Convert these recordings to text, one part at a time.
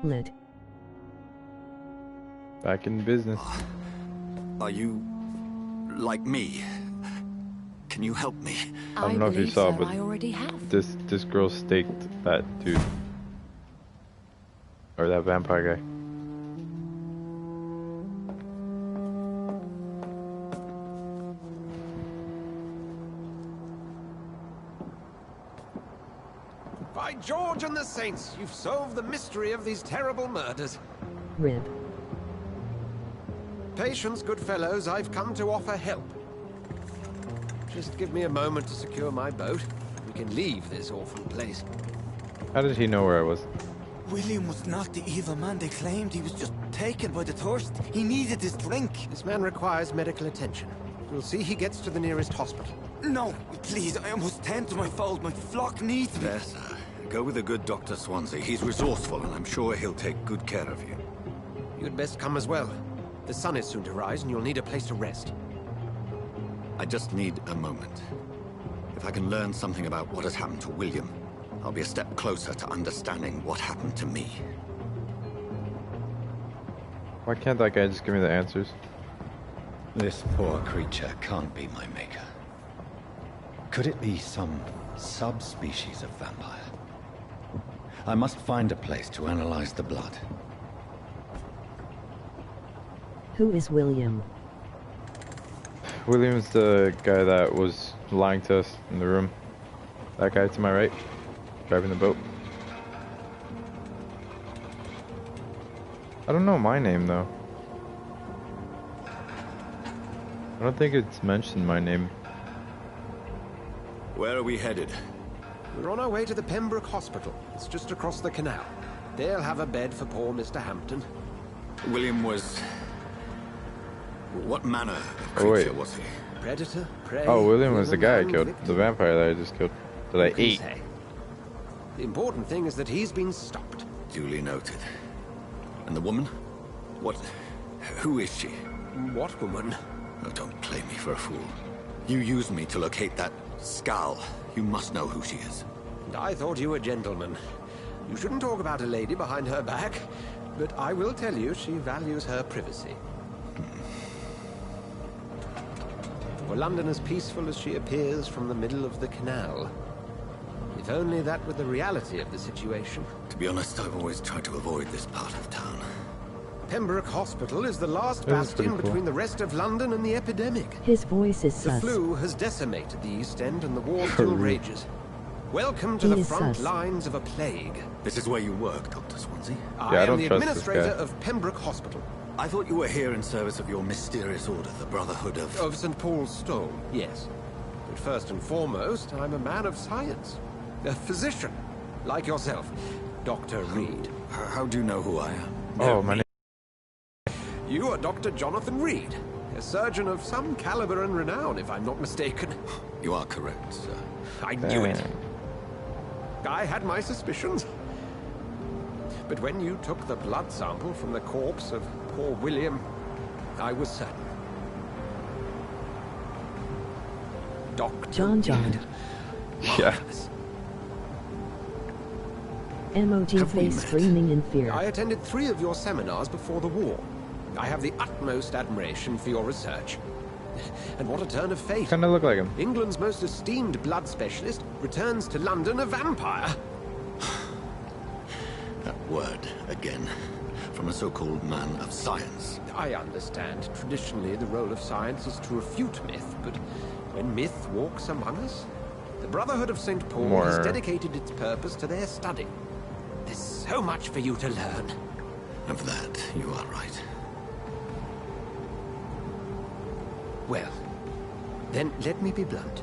Lit. Back in business. Are you like me? Can you help me? I don't know if you saw, but I already have. this girl staked that dude. Or that vampire guy. By George and the Saints, you've solved the mystery of these terrible murders. Rib. Patience, good fellows, I've come to offer help. Just give me a moment to secure my boat. We can leave this awful place. How did he know where I was? William was not the evil man they claimed. He was just taken by the thirst. He needed his drink. This man requires medical attention. We'll see he gets to the nearest hospital. No, please, I must tend to my fold. My flock needs me. Yes, sir. Go with the good Dr. Swansea. He's resourceful, and I'm sure he'll take good care of you. You'd best come as well. The sun is soon to rise, and you'll need a place to rest. I just need a moment. If I can learn something about what has happened to William, I'll be a step closer to understanding what happened to me. Why can't that guy just give me the answers? This poor creature can't be my maker. Could it be some subspecies of vampire? I must find a place to analyze the blood. Who is William? William's the guy that was lying to us in the room. That guy to my right, driving the boat. I don't know my name though. I don't think it's mentioned my name. Where are we headed? We're on our way to the Pembroke Hospital. It's just across the canal. They'll have a bed for poor Mr. Hampton. William was... What manner of creature was he? Predator, prey... Oh, William was the guy I human, killed. victim. The vampire that I just killed. That I Who can ate. say? The important thing is that he's been stopped. Duly noted. And the woman? What... Who is she? What woman? Oh, don't play me for a fool. You used me to locate that skull. You must know who she is. And I thought you a gentleman. You shouldn't talk about a lady behind her back, but I will tell you she values her privacy. For London as peaceful as she appears from the middle of the canal. If only that were the reality of the situation. To be honest, I've always tried to avoid this part of town. Pembroke Hospital is the last This is pretty bastion cool. between the rest of London and the epidemic. His voice is The sus. flu has decimated the East End and the war For still real. rages. Welcome to He the is front sus. lines of a plague. This is where you work, Dr. Swansea? I I don't am the trust this administrator guy. of Pembroke Hospital. I thought you were here in service of your mysterious order, the Brotherhood of... Of St. Paul's Stole, yes. But first and foremost, I'm a man of science. A physician, like yourself, Dr. Reed. How do you know who I am? Oh, my name. You are Dr. Jonathan Reed, a surgeon of some caliber and renown, if I'm not mistaken. You are correct, sir. I knew it. I had my suspicions. But when you took the blood sample from the corpse of poor William, I was certain. Dr. John. Reed. Yeah. Marvelous. MOG Have we face met? screaming in fear. I attended 3 of your seminars before the war. I have the utmost admiration for your research. And what a turn of fate. Kinda look like him. England's most esteemed blood specialist returns to London a vampire. That word, again. From a so-called man of science. I understand. Traditionally, the role of science is to refute myth, but when myth walks among us, the Brotherhood of St. Paul has More. dedicated its purpose to their study. There's so much for you to learn. And for that, you are right. Well, then let me be blunt.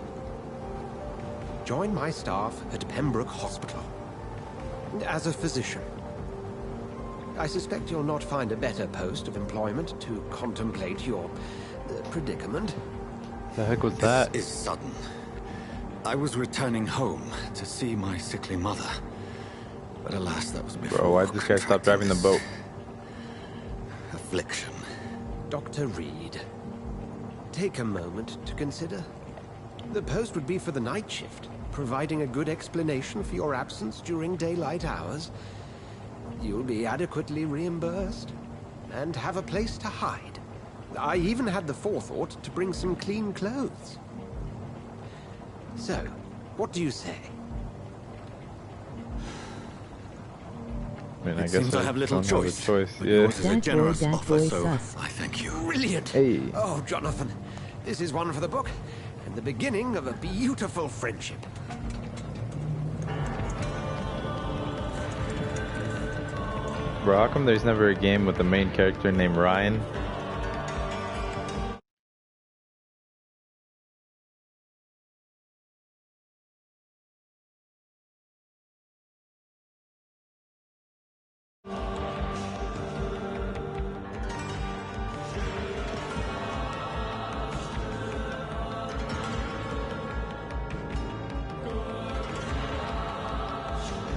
Join my staff at Pembroke Hospital. As a physician. I suspect you'll not find a better post of employment to contemplate your predicament. The heck was that? This is sudden. I was returning home to see my sickly mother. But alas, that was before... Bro, why'd this guy stop driving the boat? Affliction. Dr. Reed, take a moment to consider. The post would be for the night shift, providing a good explanation for your absence during daylight hours. You'll be adequately reimbursed and have a place to hide. I even had the forethought to bring some clean clothes. So, what do you say? I mean, I It guess seems I have little don't have a choice. choice. But Yeah. yours is a That generous boy offer, so sus. I thank you. Brilliant! Hey. Oh, Jonathan, this is one for the book, and the beginning of a beautiful friendship. Bro, how come there's never a game with the main character named Ryan?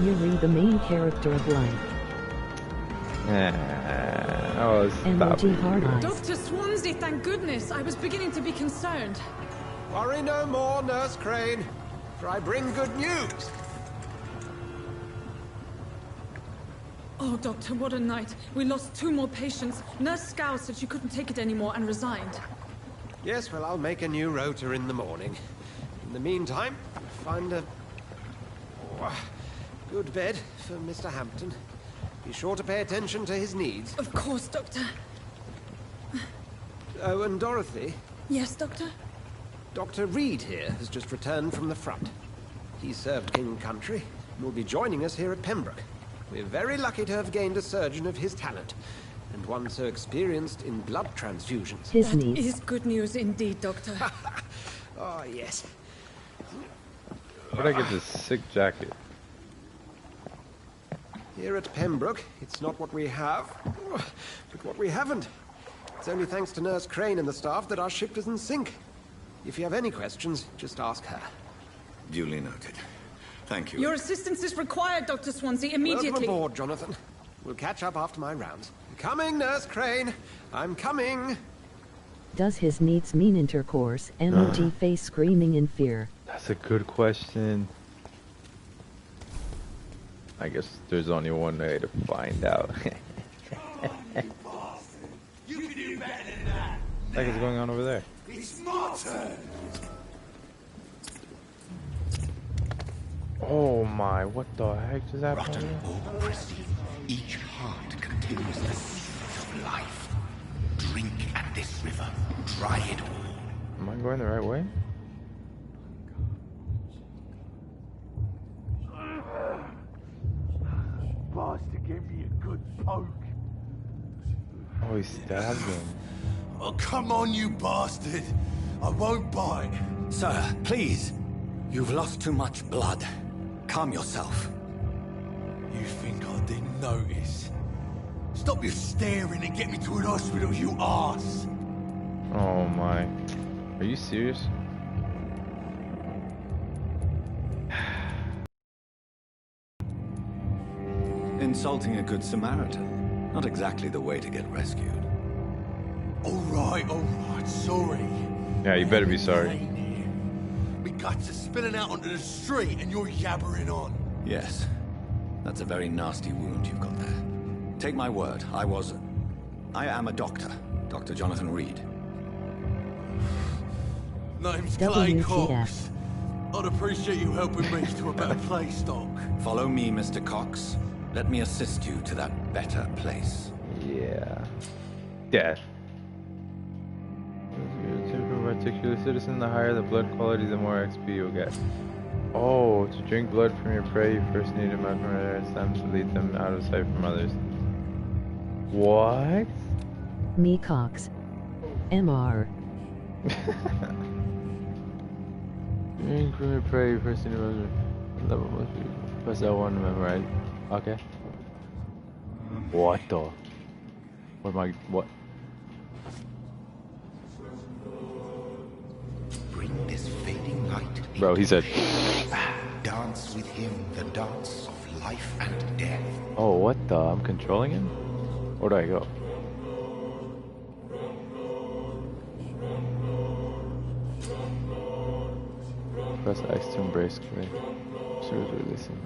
Yuri, the main character of life. Oh, stop. Emoji hard eyes. Dr. Swansea, thank goodness. I was beginning to be concerned. Worry no more, Nurse Crane, for I bring good news. Oh, Doctor, what a night. We lost 2 more patients. Nurse Scow said she couldn't take it anymore and resigned. Yes, well, I'll make a new rota in the morning. In the meantime, find a good bed for Mr. Hampton. Be sure to pay attention to his needs. Of course, Doctor. Oh, and Dorothy, Yes, Doctor? Dr. Reed here has just returned from the front. He served King Country and will be joining us here at Pembroke. We're very lucky to have gained a surgeon of his talent, and one so experienced in blood transfusions. His That niece. is good news indeed, Doctor. Oh, yes. Where'd I get this sick jacket? Here at Pembroke, it's not what we have, but what we haven't. It's only thanks to Nurse Crane and the staff that our ship doesn't sink. If you have any questions, just ask her. Duly noted. Thank you. Your assistance is required, Dr. Swansea, Welcome immediately. aboard, Jonathan. We'll catch up after my rounds. Coming, Nurse Crane. I'm coming. Does his needs mean intercourse? Emoji face screaming in fear. That's a good question. I guess there's only one way to find out. You can do better than that. What the heck is going on over there? It's my turn. Oh my, what the heck just happened? Rotten or pristine, each heart contains the seeds of life. Drink at this river, try it all. Am I going the right way? Bastard gave me a good poke. Oh, he stabbed him. Oh, come on, you bastard. I won't bite. Sir, please. You've lost too much blood. Calm yourself. You think I didn't notice? Stop your staring and get me to an hospital, you arse. Oh my. Are you serious? Insulting a good Samaritan. Not exactly the way to get rescued. All right, sorry. Yeah, you better be sorry. Me guts are spilling out onto the street and you're yabbering on. Yes. That's a very nasty wound you've got there. Take my word, I am a doctor. Dr. Jonathan Reed. Name's Clay WTF. Cox. I'd appreciate you helping me to a better place, Doc. Follow me, Mr. Cox. Let me assist you to that better place. Yeah. Death. A particular citizen, the higher the blood quality, the more XP you'll get. Oh, to drink blood from your prey, you first need a mesmerize them to lead them out of sight from others. What? Me Cox. MR. Drink from your prey, you first need a mesmerize. Level must be. Press L1 to memorize. Okay. What the? What am I? What? Bring this fading light. Bro, he said. Dance with him the dance of life and death. Oh, what the? I'm controlling him? Where do I go? Press X to embrace Clay. Serves releasing.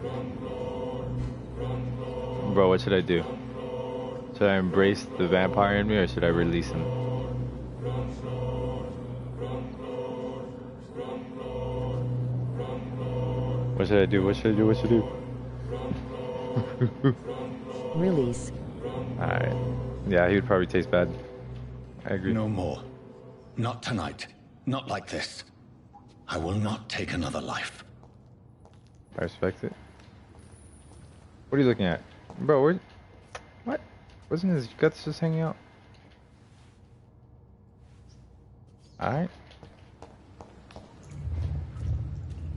Bro, what should I do? Should I embrace the vampire in me or should I release him? What should I do? What should I do? What should I do? Release. Alright. Yeah, he would probably taste bad. I agree. No more. Not tonight. Not like this. I will not take another life. I respect it. What are you looking at? Bro, where... What? Wasn't his guts just hanging out? Alright.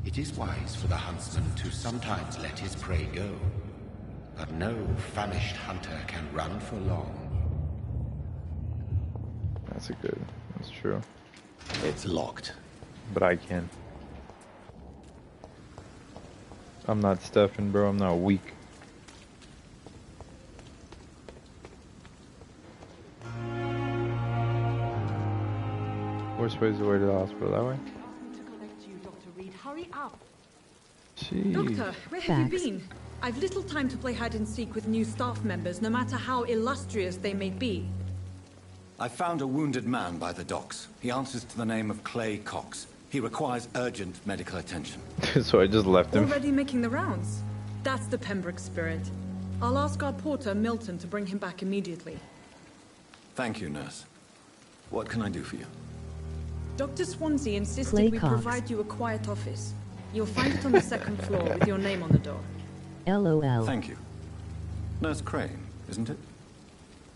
It is wise for the huntsman to sometimes let his prey go. But no famished hunter can run for long. That's a good... That's true. It's locked. But I can. I'm not Stefan, bro. I'm not weak. Which way's the way to the hospital? That way? Hurry up. Jeez. Doctor, where have you been? I've little time to play hide and seek with new staff members, no matter how illustrious they may be. I found a wounded man by the docks. He answers to the name of Clay Cox. He requires urgent medical attention. So I just left him. Already making the rounds? That's the Pembroke spirit. I'll ask our porter, Milton, to bring him back immediately. Thank you, nurse. What can I do for you? Dr. Swansea insisted Clay we Cox. provide you a quiet office. You'll find it on the second floor with your name on the door. LOL. Thank you. Nurse Crane, isn't it?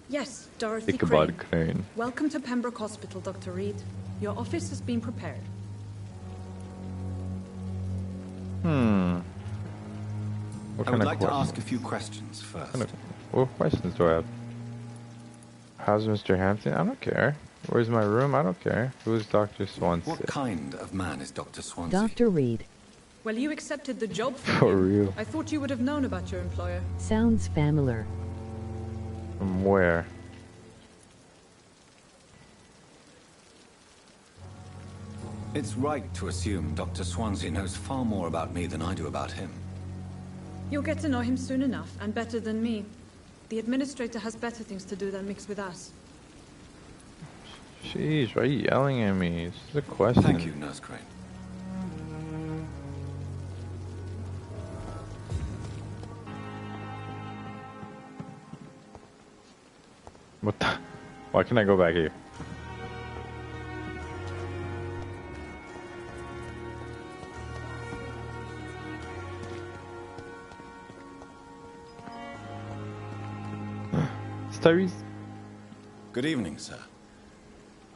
Yes, Dorothy Ichabod Crane. Crane. Welcome to Pembroke Hospital, Dr. Reed. Your office has been prepared. What I kind would of like to questions? ask a few questions first. What questions do I have? How's Mr. Hampton? I don't care. Where's my room? I don't care. Who's Dr. Swansea? What kind of man is Dr. Swansea? Dr. Reed. Well, you accepted the job For real. I thought you would have known about your employer. Sounds familiar. From where? It's right to assume Dr. Swansea knows far more about me than I do about him. You'll get to know him soon enough, and better than me. The administrator has better things to do than mix with us. Jeez, why are you yelling at me? It's just a question. Thank you, Nurse Crane. What the? Why can't I go back here? It's Tyrese. Good evening, sir.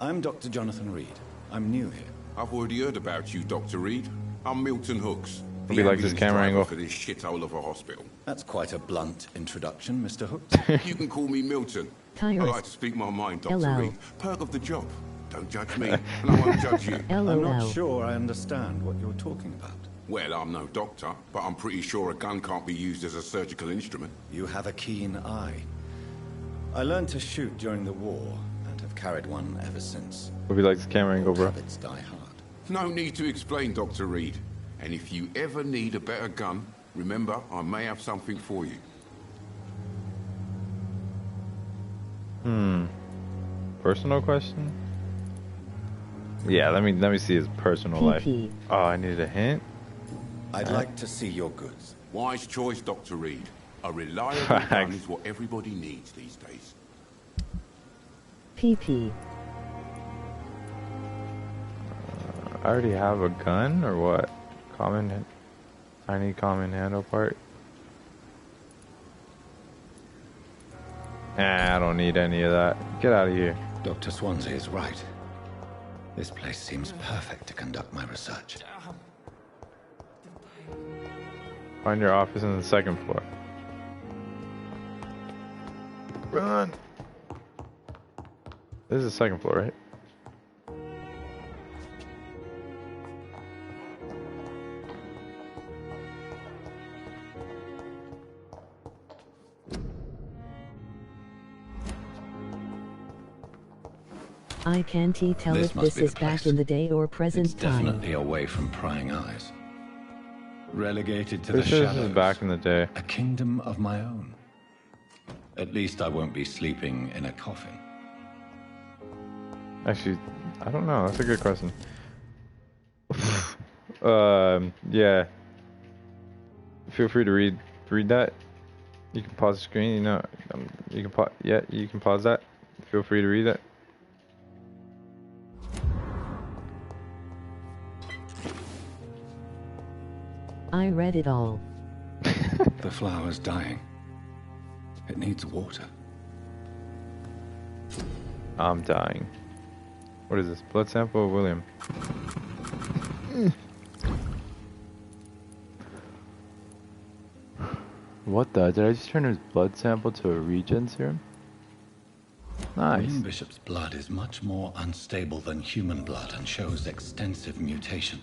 I'm Dr. Jonathan Reed. I'm new here. I've already heard about you, Dr. Reed. I'm Milton Hooks. It'll be like this camera angle. For this shithole of a hospital. That's quite a blunt introduction, Mr. Hooks. You can call me Milton. Tyrus. I like to speak my mind, Dr. LL. Reed. Perk of the job. Don't judge me, and I won't judge you. I'm LOL. not sure I understand what you're talking about. Well, I'm no doctor, but I'm pretty sure a gun can't be used as a surgical instrument. You have a keen eye. I learned to shoot during the war, and have carried one ever since. Hope you like this camera angle, bro. Habits die hard. No need to explain, Dr. Reed. And if you ever need a better gun, remember, I may have something for you. Personal question? Yeah, let me see his personal life. PP. Oh, I needed a hint? I'd like to see your goods. Wise choice, Dr. Reed. A reliable gun is what everybody needs these days. PP. I already have a gun, or what? Tiny common handle part? Nah, I don't need any of that. Get out of here. Dr. Swansea is right. This place seems perfect to conduct my research. Find your office on the second floor. Run! This is the second floor, right? I can't tell This if must this be is the back place. in the day or present It's time. definitely away from prying eyes. Relegated to Pretty the sure shadows. this is back in the day. A kingdom of my own. At least I won't be sleeping in a coffin. Actually, I don't know. That's a good question. Yeah. Feel free to read that. You can pause the screen. You know, you can pause. Yeah, you can pause that. Feel free to read that. I read it all. The flower's dying. It needs water. I'm dying. What is this? Blood sample of William. What the? Did I just turn his blood sample to a regen serum? Nice. William Bishop's blood is much more unstable than human blood and shows extensive mutation.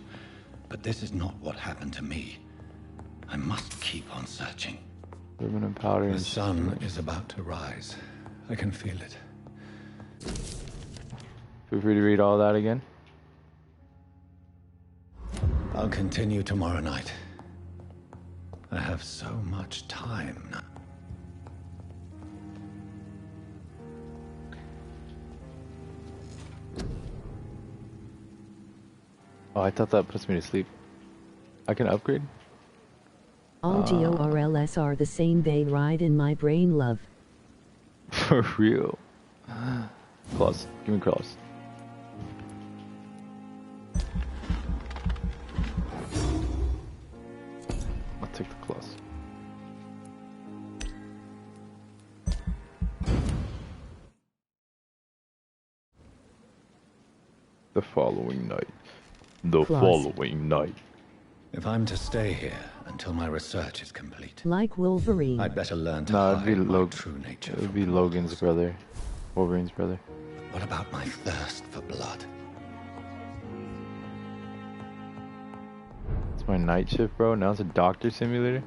But this is not what happened to me. I must keep on searching. Aluminum powder. The sun is about to rise. I can feel it. Feel free to read all that again. I'll continue tomorrow night. I have so much time now. Oh, I thought that puts me to sleep. I can upgrade? All GORLS are the same, they ride in my brain, love. For real. Claws. Give me claws. I'll take the claws. The following night. The following night. If I'm to stay here until my research is complete, Like Wolverine. I'd better learn to No, it'd be hide my true nature. It would be Logan's brother. Wolverine's brother. What about my thirst for blood? It's my night shift, bro. Now it's a doctor simulator.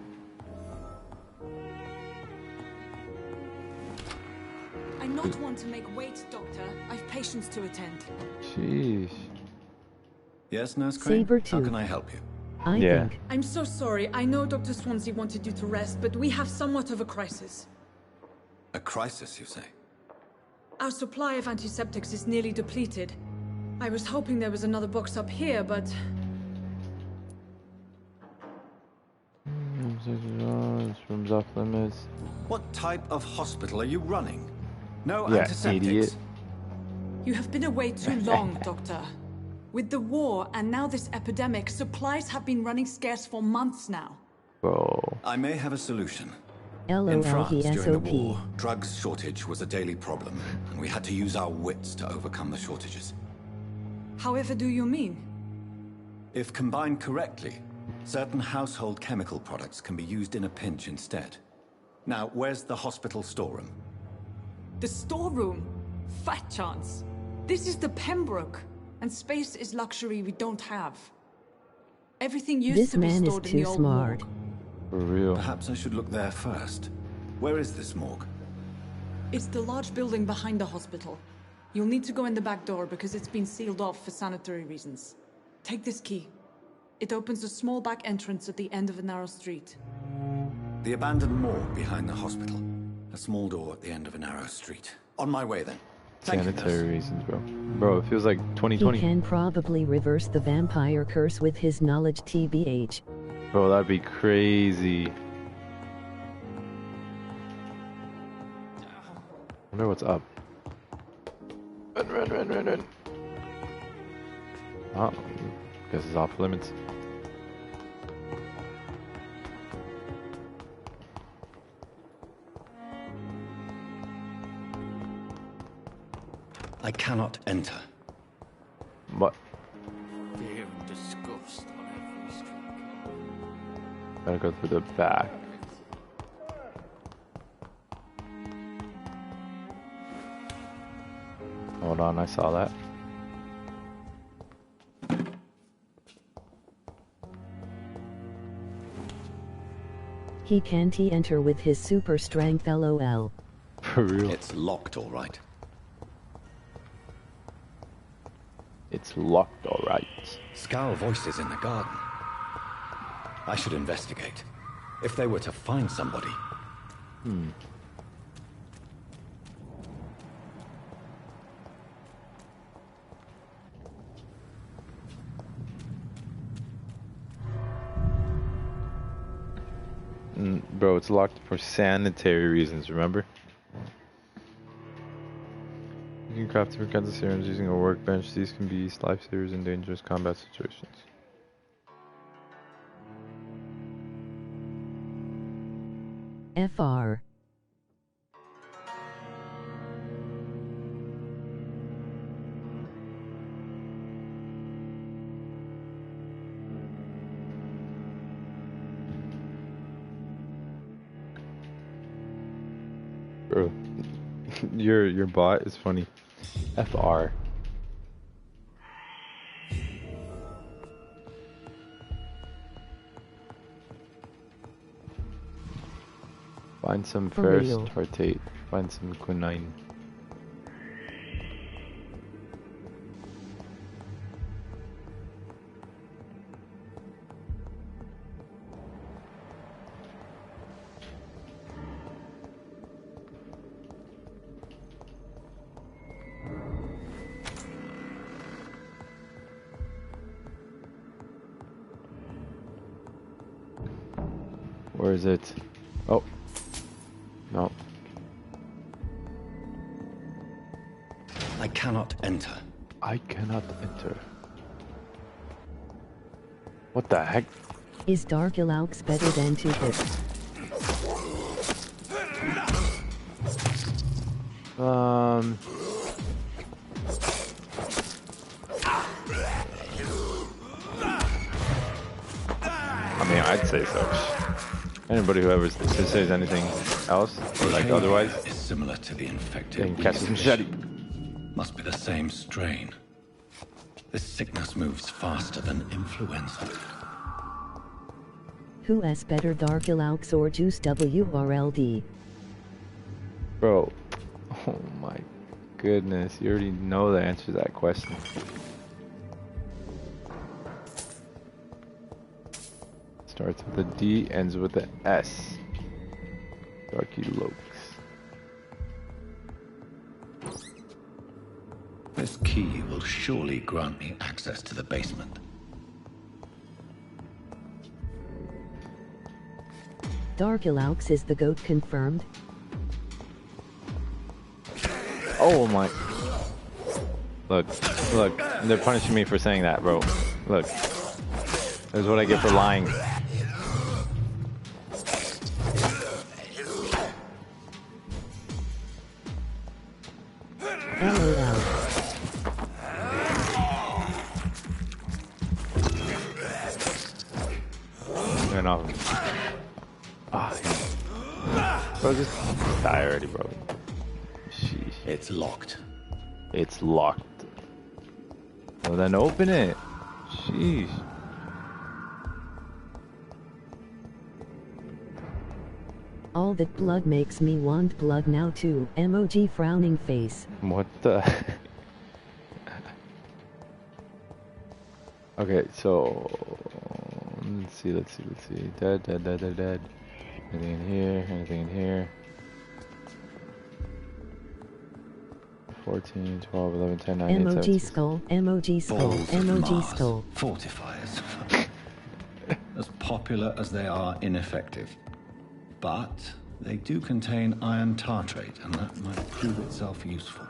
I'm not one to make wait, Doctor. I've patients to attend. Sheesh. Yes, Nurse Crane? Sabretooth. How can I help you? I Yeah. think. I'm so sorry. I know Dr. Swansea wanted you to rest, but we have somewhat of a crisis. A crisis, you say? Our supply of antiseptics is nearly depleted. I was hoping there was another box up here, but... This room's off limits. What type of hospital are you running? No Yeah, antiseptics? idiot. You have been away too long, Doctor. With the war and now this epidemic, supplies have been running scarce for months now. Bro. I may have a solution. In LOL France, during the VSOP. war, drugs shortage was a daily problem, and we had to use our wits to overcome the shortages. However do you mean? If combined correctly, certain household chemical products can be used in a pinch instead. Now, where's the hospital storeroom? The storeroom? Fat chance. This is the Pembroke, and space is luxury we don't have. Everything used This to be man is stored in too the old smart. morgue. For real. Perhaps I should look there first. Where is this morgue? It's the large building behind the hospital. You'll need to go in the back door because it's been sealed off for sanitary reasons. Take this key. It opens a small back entrance at the end of a narrow street. The abandoned morgue behind the hospital. A small door at the end of a narrow street. On my way then. Thank you, Sanitary nurse. reasons, bro. Bro, it feels like He 2020. can probably reverse the vampire curse with his knowledge, TBH. Bro, that'd be crazy. Wonder what's up. Run. Oh, guess it's off limits. I cannot enter. What? Fear and disgust on every streetcar. Gotta go through the back. Hold on, I saw that. He can't enter with his super strength, LOL. For real. It's locked, all right. It's locked, alright. Scowl voices in the garden. I should investigate. If they were to find somebody. Bro, it's locked for sanitary reasons, remember? You can craft different kinds of serums using a workbench. These can be lifesavers in dangerous combat situations. FR. Bro, your bot is funny. FR. Find some For ferrous real. tartate. Find some quinine. Where is it? Oh. No. I cannot enter. I cannot enter. What the heck? Is Dark Ilaux better than Two-Hit? I mean, I'd say so. Anybody who ever says anything else, or like Behavior otherwise, is similar to the infected. they can catch his machete. Must be the same strain. This sickness moves faster than influenza. Who is better, Dark Ilaux or Juice WRLD? Bro, oh my goodness, you already know the answer to that question. Starts with a D, ends with an S. Darky Lokes. This key will surely grant me access to the basement. Dark Ilaux is the goat confirmed? Oh my. Look, they're punishing me for saying that, bro. Look. That's what I get for lying. LOL. Turn off. Ah, bro, just die already, bro. Sheesh. It's locked. It's locked. Well, then open it. Sheesh. All that blood makes me want blood now too. Emoji frowning face. What the? Okay, so let's see. Dead. Anything in here? Anything in here? 14, 12, 11, 10, 9, 8, 7, Emoji 6. skull. Emoji skull. Balls of Emoji Mars. skull. Fortifiers. As popular as they are ineffective. But they do contain iron tartrate, and that might prove itself useful.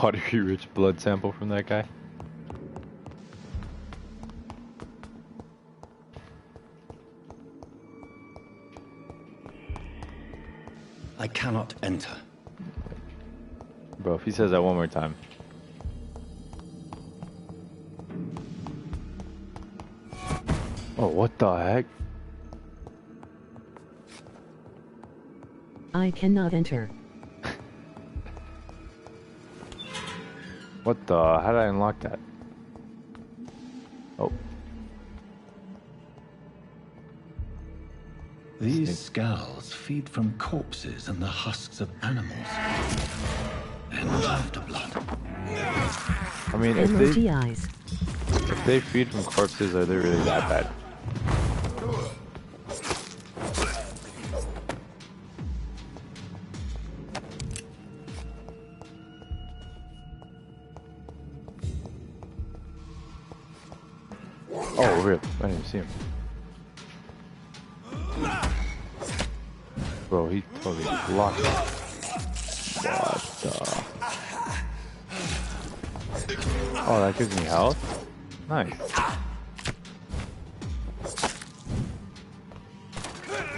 Watery-rich blood sample from that guy. I cannot enter. Bro, if he says that one more time. Oh, what the heck? I cannot enter. What the? How did I unlock that? Oh. These scals feed from corpses and the husks of animals. And after blood. I mean, Emoji eyes. if they feed from corpses, are they really that bad? Oh, rip. I didn't even see him. Bro, he totally blocked it. What the? Oh, that gives me health? Nice.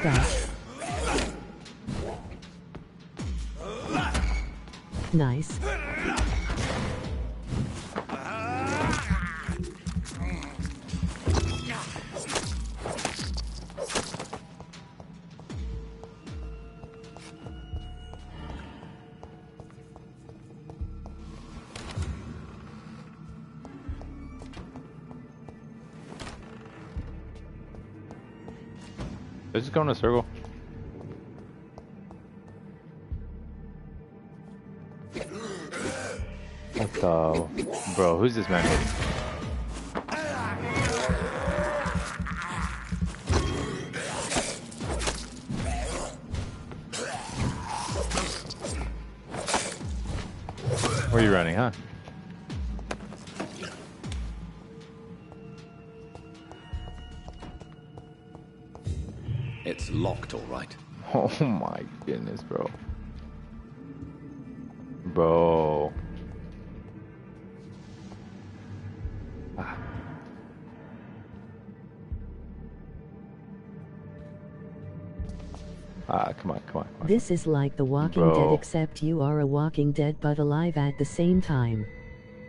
Gosh. Nice. Let's just go in a circle. What the? Bro, who's this man hitting? Where are you running, huh? It's locked, all right. Oh my goodness, bro. Bro. Ah. Come on, come on, come on. This is like The Walking Bro. Dead, except you are a Walking Dead but alive at the same time.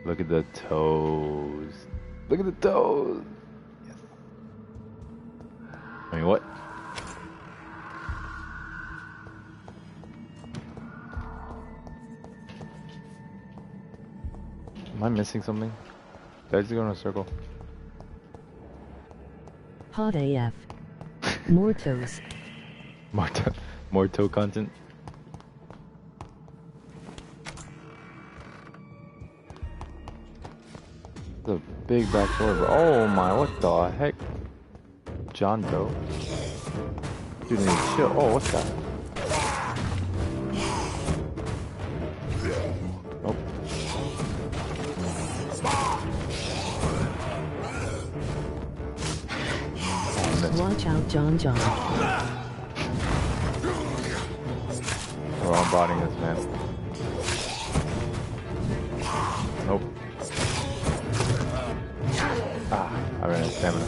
Look at the toes. Look at the toes. Yes. I mean, what? Am I missing something? Did I just go in a circle? Hot AF. More toes. More toe content? It's a big back door, bro. Oh my, what the heck? John Doe? Dude, need to chill. Oh, what's that? Nope. Watch out, John. We're all botting this, man. Nope. Ah, I ran out of stamina.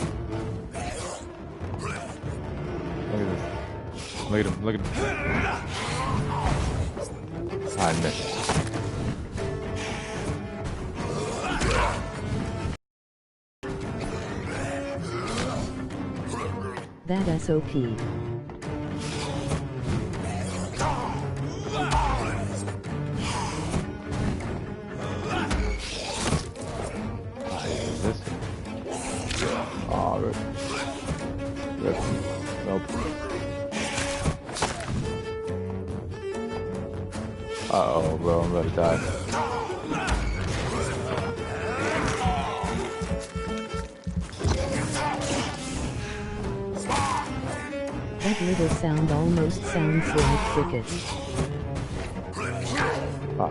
Look at this. Look at him, look at him. Ah, I missed. That SOP. This? Oh, rip. Rip. Nope. Uh-oh, bro, I'm about to die. That little sound almost sounds like crickets. Ah.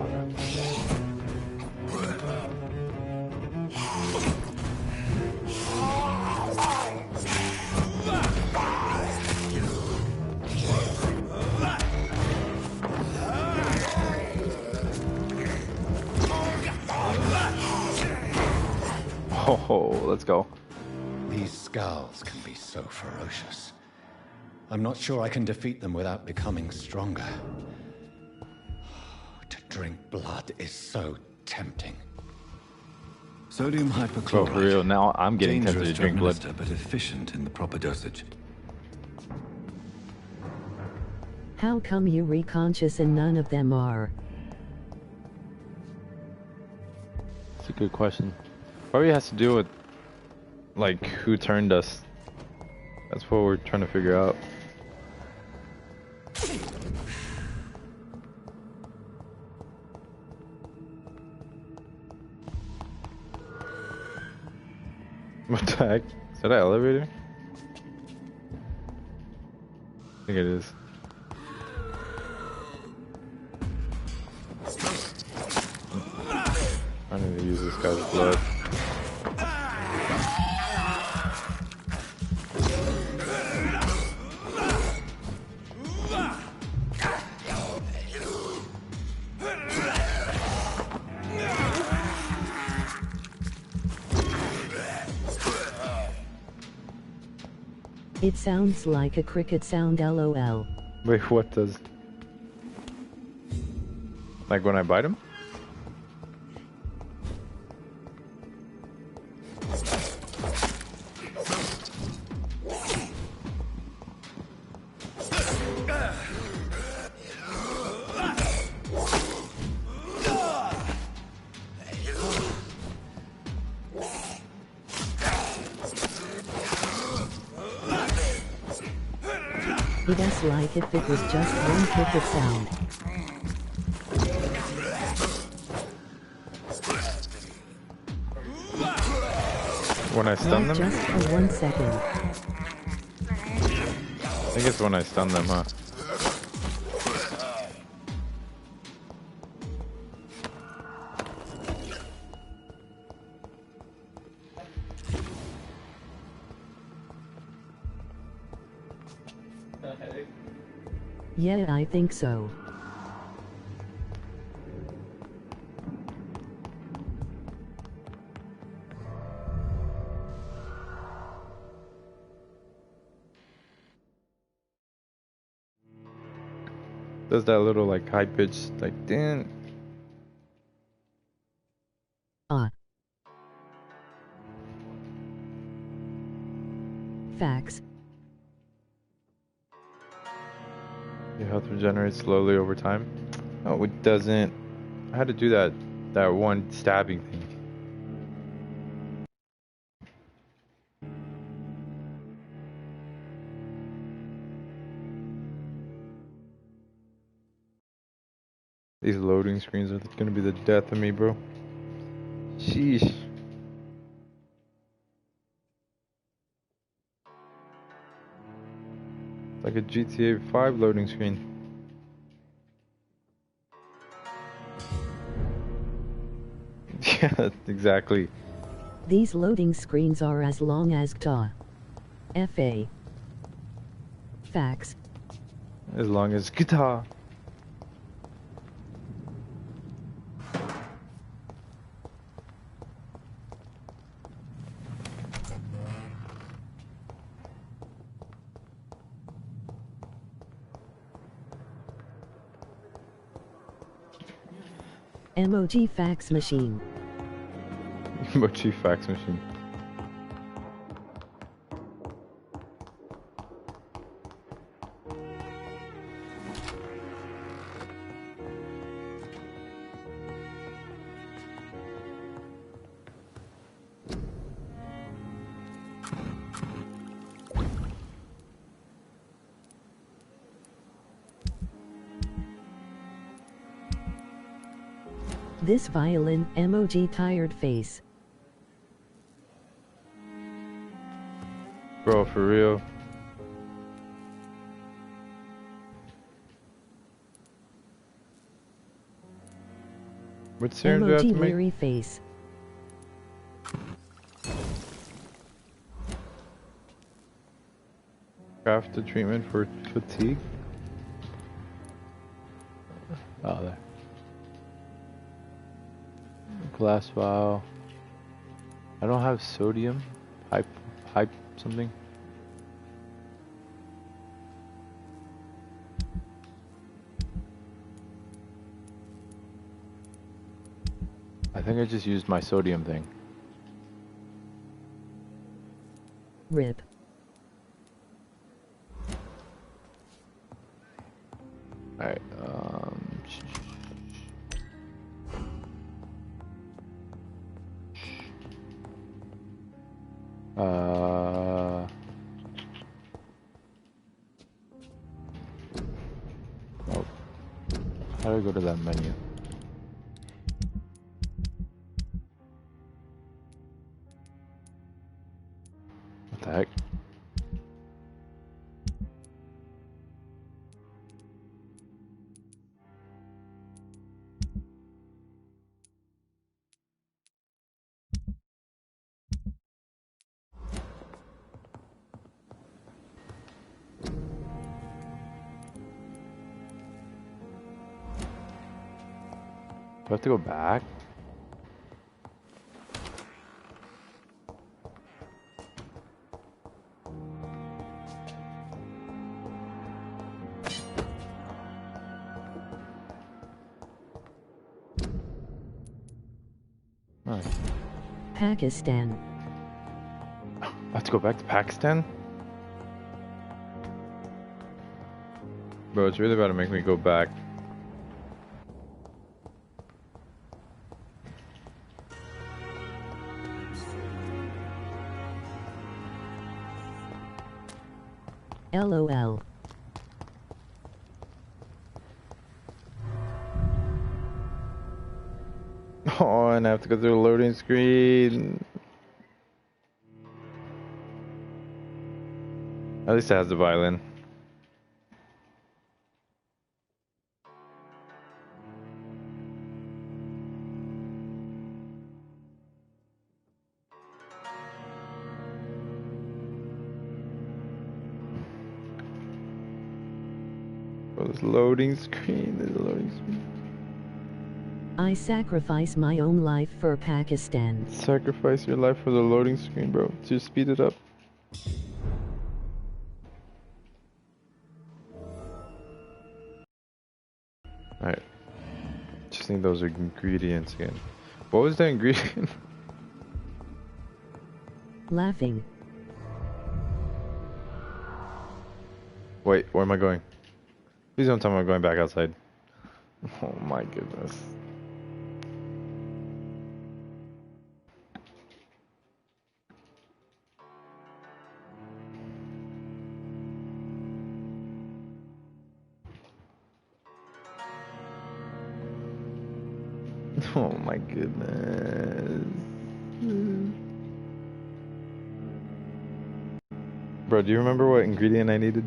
Oh, let's go. These scowls can be so ferocious. I'm not sure I can defeat them without becoming stronger. To drink blood is so tempting. Sodium hypochlorite. Bro, for real, now I'm getting tempted to Dangerous drink blood. administer, but efficient in the proper dosage. How come you reconscious and none of them are? That's a good question. Probably has to do with, like, who turned us. That's what we're trying to figure out. What the heck? Is that an elevator? I think it is. I need to use this guy's blood. It sounds like a cricket sound, lol. Wait, what does? Like when I bite him? It is like if it was just one cricket sound. When I stun them? Just for 1 second. I think it's when I stun them, huh? Yeah, I think so. Does that little like high pitch like ding? Facts. Your health regenerates slowly over time. Oh, it doesn't. I had to do that one stabbing thing. These loading screens are gonna be the death of me, bro. Sheesh. It's like a GTA 5 loading screen. Yeah, exactly. These loading screens are as long as GTA. FA. Facts. As long as guitar. Emoji fax machine. Emoji fax machine. This violin, emoji tired face. Bro, for real. What serum do I have Emoji to make? weary face. Craft a treatment for fatigue? Oh, there. Glass vial. I don't have sodium. Hype something. I think I just used my sodium thing. RIP. Alright, oh, how do I go to that menu? What the heck? Do I have to go back? Nice. Pakistan. I have to go back to Pakistan? Bro, it's really about to make me go back. LOL. Oh, and I have to go through the loading screen. At least it has the violin. Oh, this loading screen, there's a loading screen. I sacrifice my own life for Pakistan. Sacrifice your life for the loading screen, bro. Just speed it up. Alright. Just need those ingredients again. What was the ingredient? Laughing. Wait, where am I going? Please don't tell me I'm going back outside. Oh my goodness. Oh my goodness. Bro, do you remember what ingredient I needed?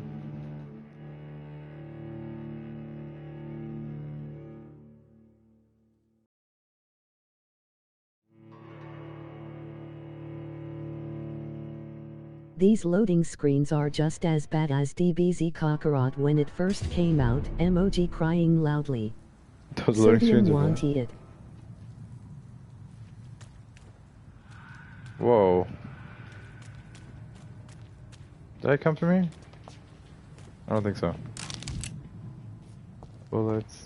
These loading screens are just as bad as DBZ Kakarot when it first came out, emoji crying loudly. Those loading screens are bad. Wanted it. Whoa. Did that come for me? I don't think so. Bullets.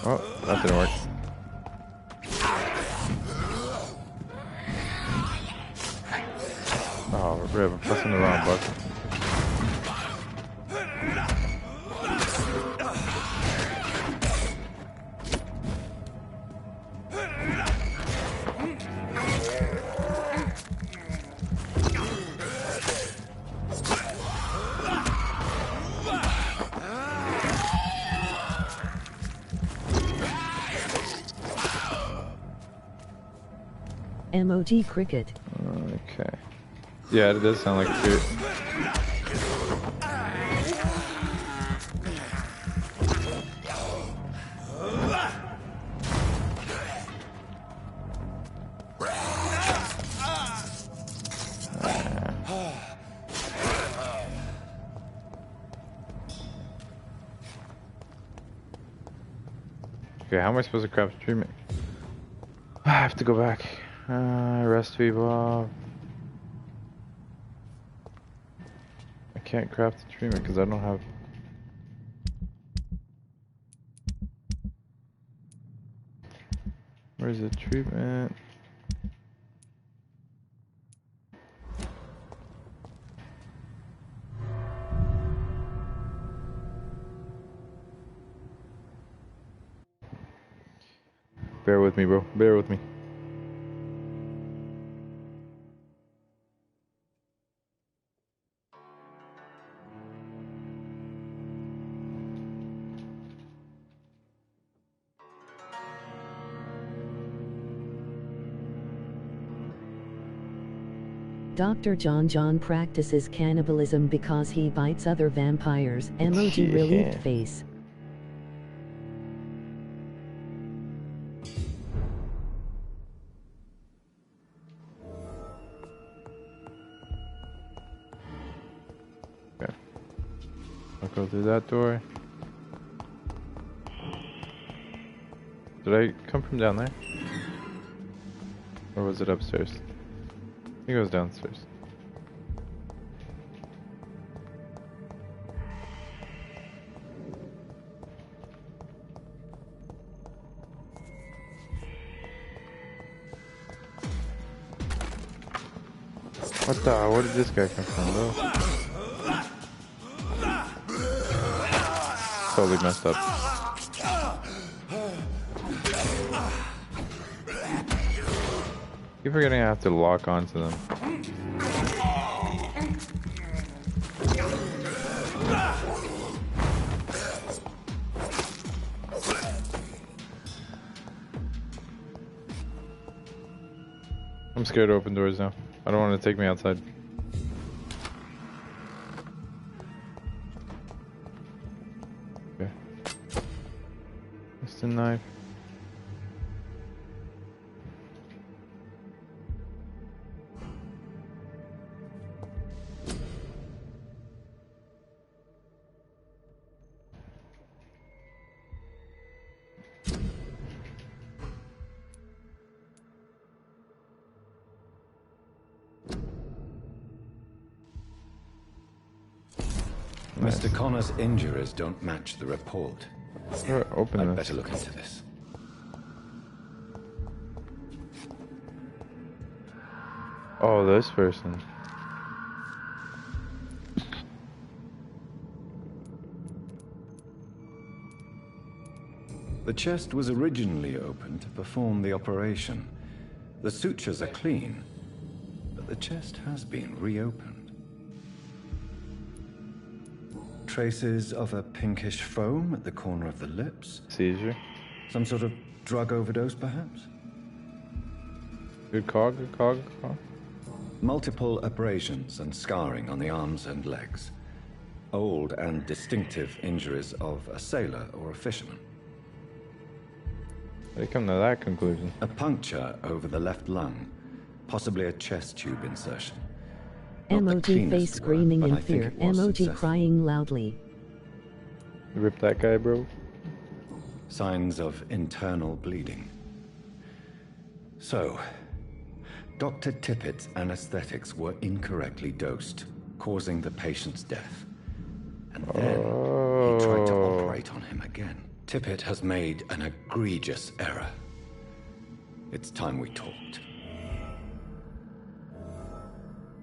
Oh, that didn't work. Oh, rip, I'm pressing the wrong button. Emoji cricket. Okay. Yeah, it does sound like a cricket. Okay, how am I supposed to craft a treatment? I have to go back. Recipe Bob. I can't craft the treatment because I don't have. Where's the treatment? Bear with me, bro. Bear with me. Dr. John practices cannibalism because he bites other vampires. Emoji relieved face. Okay. I'll go through that door. Did I come from down there? Or was it upstairs? I think it was downstairs. What the? Where did this guy come from, though? Totally messed up. Keep forgetting I have to lock onto them. I'm scared to open doors now. I don't want to take me outside. Okay. Just a knife. Mr. Connor's injuries don't match the report. Open I'd this. better look into this. Oh, this person. The chest was originally opened to perform the operation. The sutures are clean, but the chest has been reopened. Traces of a pinkish foam at the corner of the lips. Seizure. Some sort of drug overdose, perhaps? Good call, good call, good call. Multiple abrasions and scarring on the arms and legs. Old and distinctive injuries of a sailor or a fisherman. How do you come to that conclusion? A puncture over the left lung. Possibly a chest tube insertion. Not the Emoji cleanest face work, screaming but in I think fear. it was Emoji successful. crying loudly. You ripped that guy, bro? Signs of internal bleeding. So, Dr. Tippett's anesthetics were incorrectly dosed, causing the patient's death. And then he tried to operate on him again. Tippett has made an egregious error. It's time we talked.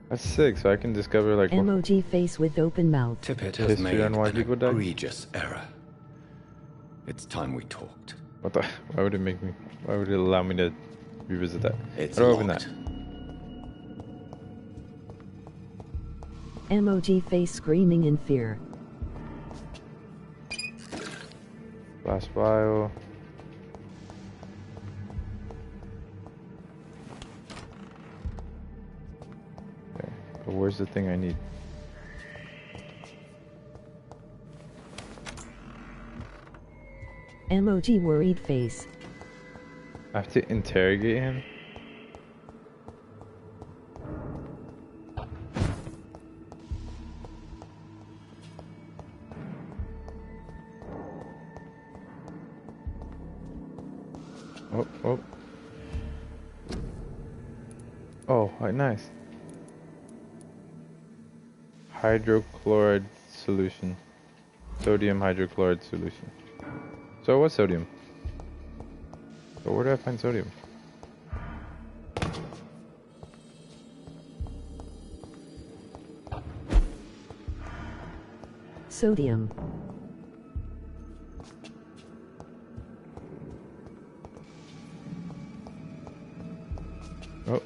That's sick, so I can discover like what Emoji face with open mouth. Tippett has history made on why an people died? egregious error. It's time we talked. What the? Why would it make me? Why would it allow me to revisit that? It's How do I open locked. that? Emoji face screaming in fear. Last file. Okay, but where's the thing I need? Emoji worried face. I have to interrogate him? Oh, oh. Oh, nice. Hydrochloride solution. Sodium hydrochloride solution. So what's sodium? So where do I find sodium? Sodium. Oh.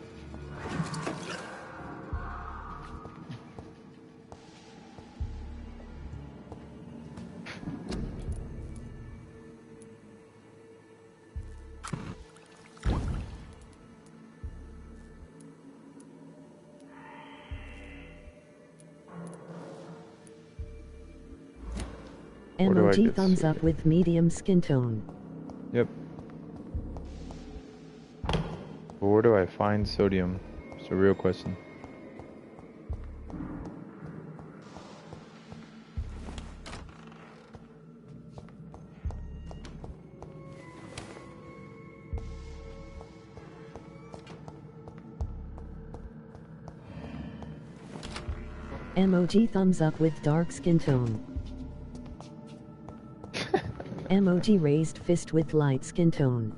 Where do I Emoji get thumbs sodium? up with medium skin tone. Yep. But where do I find sodium? It's a real question. Emoji thumbs up with dark skin tone. Emoji raised fist with light skin tone.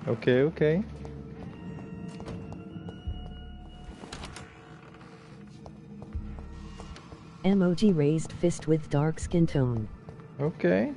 Okay, okay. Emoji raised fist with dark skin tone. Okay.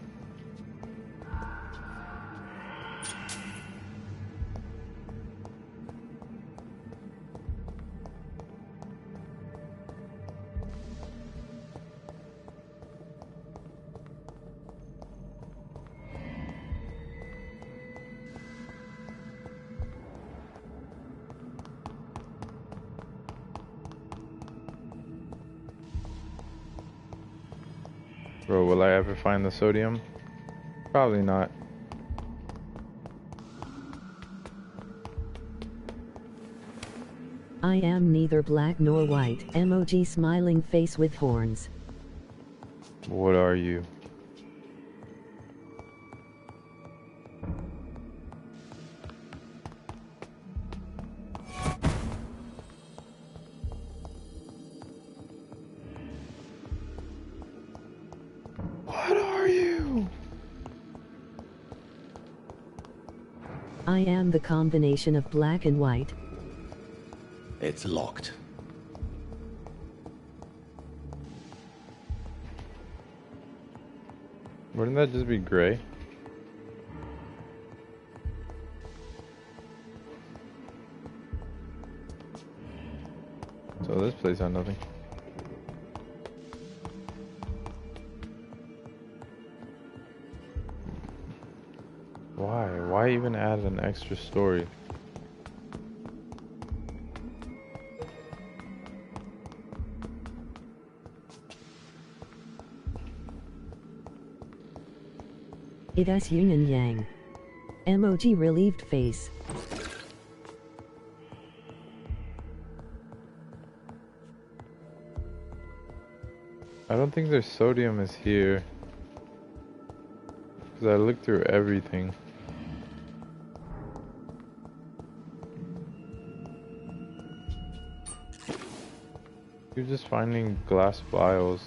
Bro, will I ever find the sodium? Probably not. I am neither black nor white. Emoji smiling face with horns. What are you? What are you? I am the combination of black and white. It's locked. Wouldn't that just be gray? So this place had nothing. Why? Why even add an extra story? It is yin and yang. Emoji relieved face. I don't think their sodium is here. Because I looked through everything. You're just finding glass vials.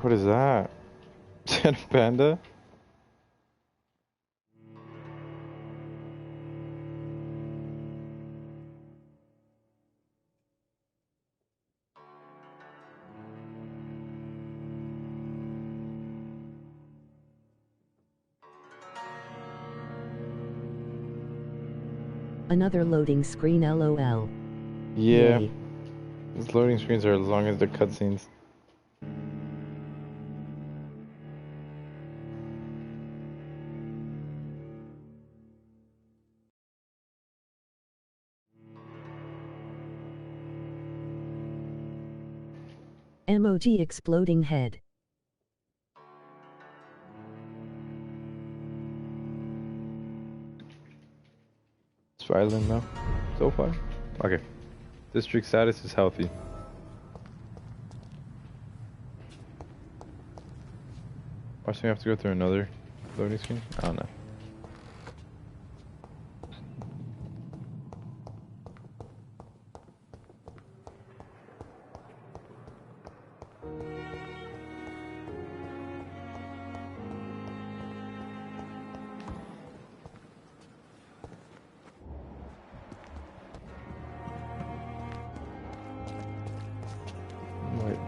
What is that? Is that a panda? Another loading screen LOL. Yeah. Yay. These loading screens are as long as the cutscenes. Emoji exploding head. It's violent now. So far. Okay. District status is healthy. Watch me have to go through another loading screen? I don't know. Wait.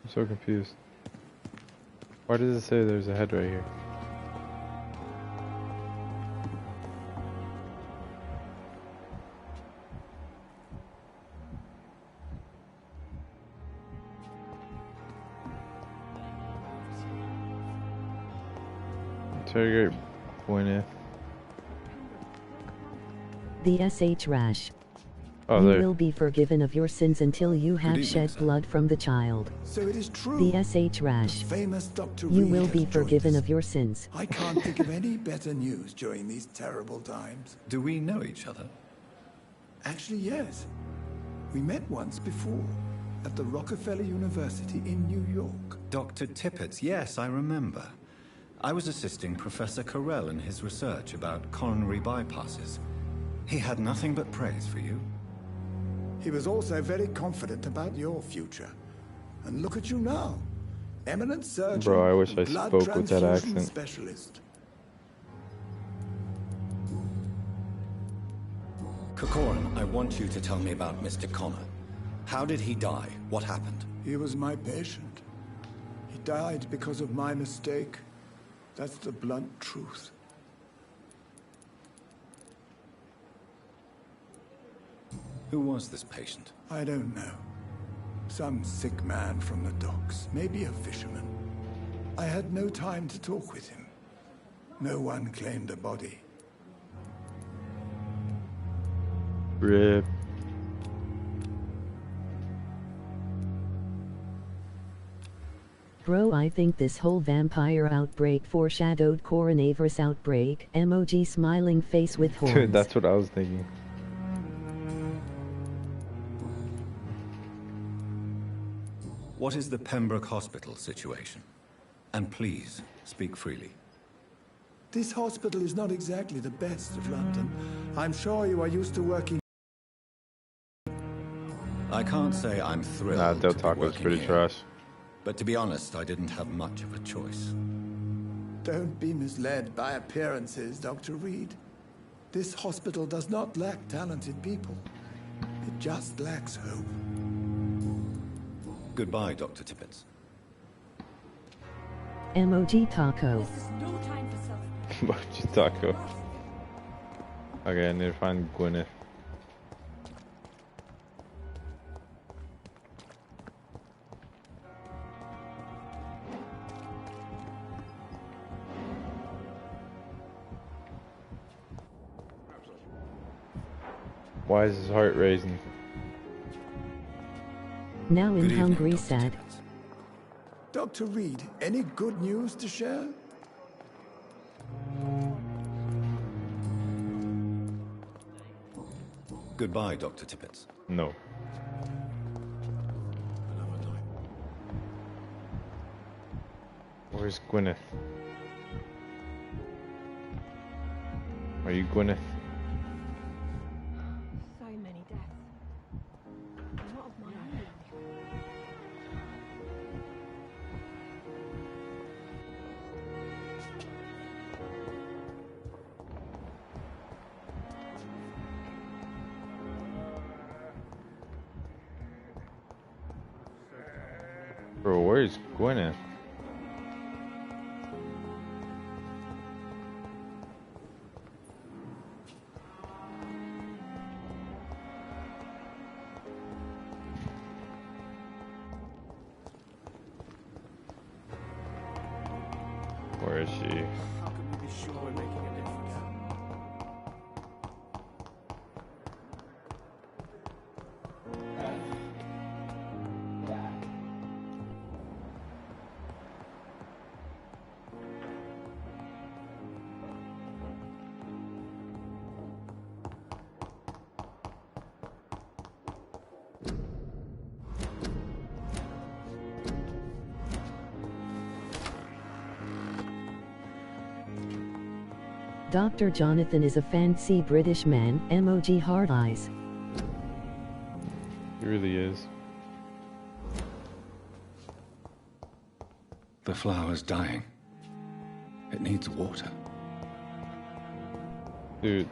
I'm so confused. Why does it say there's a head right here? Interrogate Gwyneth. The SH rash. Oh, You there. will be forgiven of your sins until you have shed blood from the child. So it is true. The SH rash. The famous Dr. You Reed will has be joined forgiven us. of your sins. I can't think of any better news during these terrible times. Do we know each other? Actually, yes. We met once before, at the Rockefeller University in New York. Dr. Tippett, yes, I remember. I was assisting Professor Carell in his research about coronary bypasses. He had nothing but praise for you. He was also very confident about your future. And look at you now. Eminent surgeon, Bro, I wish I blood spoke with that transfusion accent. specialist. Corcoran, I want you to tell me about Mr. Connor. How did he die? What happened? He was my patient. He died because of my mistake. That's the blunt truth. Who was this patient? I don't know. Some sick man from the docks, maybe a fisherman. I had no time to talk with him. No one claimed a body. Rip. Bro, I think this whole vampire outbreak foreshadowed coronavirus outbreak. Emoji smiling face with horns. Dude, that's what I was thinking. What is the Pembroke Hospital situation? And please, speak freely. This hospital is not exactly the best of London. I'm sure you are used to working. I can't say I'm thrilled. Nah, Del to be Taco's working pretty here. trash. But to be honest, I didn't have much of a choice. Don't be misled by appearances, Dr. Reed. This hospital does not lack talented people. It just lacks hope. Goodbye, Dr. Tippett. Emoji taco. This is no time for self. Emoji taco. Okay, I need to find Gwyneth. Why is his heart racing? Now in Good evening, hungry Dr. sad. Tippett. Dr. Reed, any good news to share? Goodbye, Dr. Tippett. No. Where's Gwyneth? Are you Gwyneth? So many deaths. A lot of my own. Bro, where's Gwyneth? Where is she? How can we be sure we're making a difference? Dr. Jonathan is a fancy British man. Emoji hard eyes. He really is. The flower's dying. It needs water. Dude.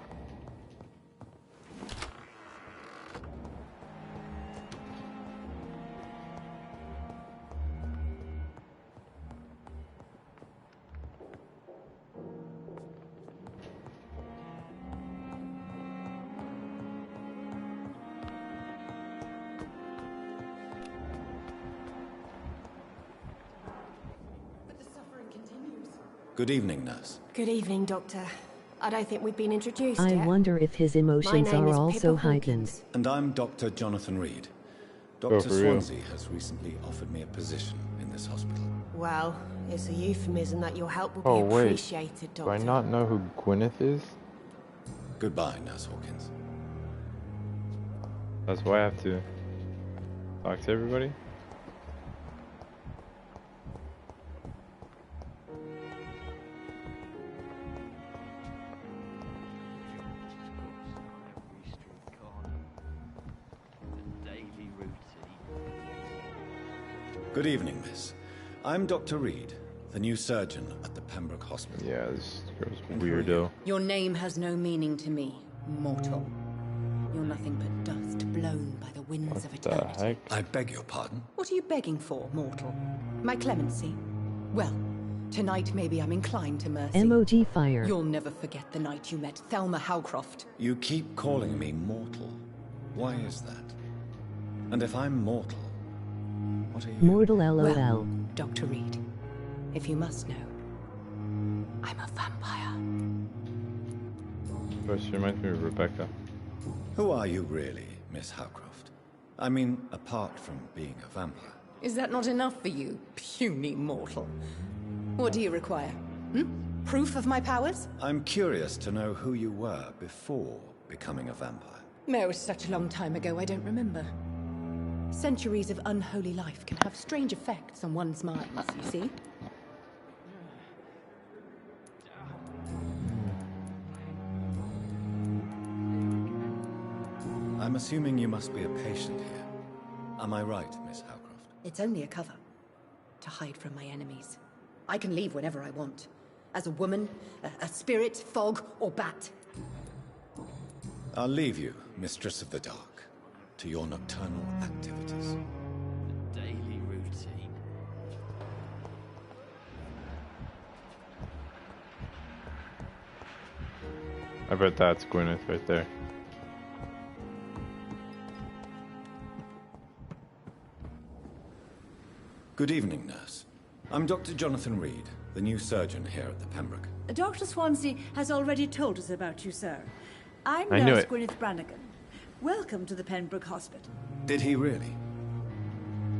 But the suffering continues. Good evening, nurse. Good evening, Doctor. I don't think we've been introduced I yet. wonder if his My emotions name are is also Pippa heightened. Hawkins. And I'm Dr. Jonathan Reed. Oh, Dr. for real? Swansea has recently offered me a position in this hospital. Well, it's a euphemism that your help will Oh, be wait. appreciated, Do I Doctor. not know who Gwyneth is? Goodbye, Nurse Hawkins. That's why I have to talk to everybody. Good evening, miss. I'm Dr. Reed, the new surgeon at the Pembroke Hospital. Yeah, this girl's weirdo. Your name has no meaning to me, mortal. You're nothing but dust blown by the winds of eternity. I beg your pardon? What are you begging for, mortal? My clemency? Well, tonight maybe I'm inclined to mercy. Emoji fire. You'll never forget the night you met Thelma Howcroft. You keep calling me mortal. Why is that? And if I'm mortal, what are you? Mortal LOL. Well, Dr. Reed, if you must know, I'm a vampire. But she reminds me of Rebecca. Who are you really, Miss Howcroft? I mean, apart from being a vampire. Is that not enough for you, puny mortal? What do you require? Proof of my powers? I'm curious to know who you were before becoming a vampire. No, it was such a long time ago, I don't remember. Centuries of unholy life can have strange effects on one's minds, you see? I'm assuming you must be a patient here. Am I right, Miss Howcroft? It's only a cover. To hide from my enemies. I can leave whenever I want. As a woman, a spirit, fog, or bat. I'll leave you, Mistress of the Dark, to your nocturnal activities. The daily routine. I bet that's Gwyneth right there. Good evening, nurse. I'm Dr. Jonathan Reed, the new surgeon here at the Pembroke. Dr. Swansea has already told us about you, sir. I'm I knew Nurse it. Gwyneth Brannigan. Welcome to the Pembroke Hospital. Did he really?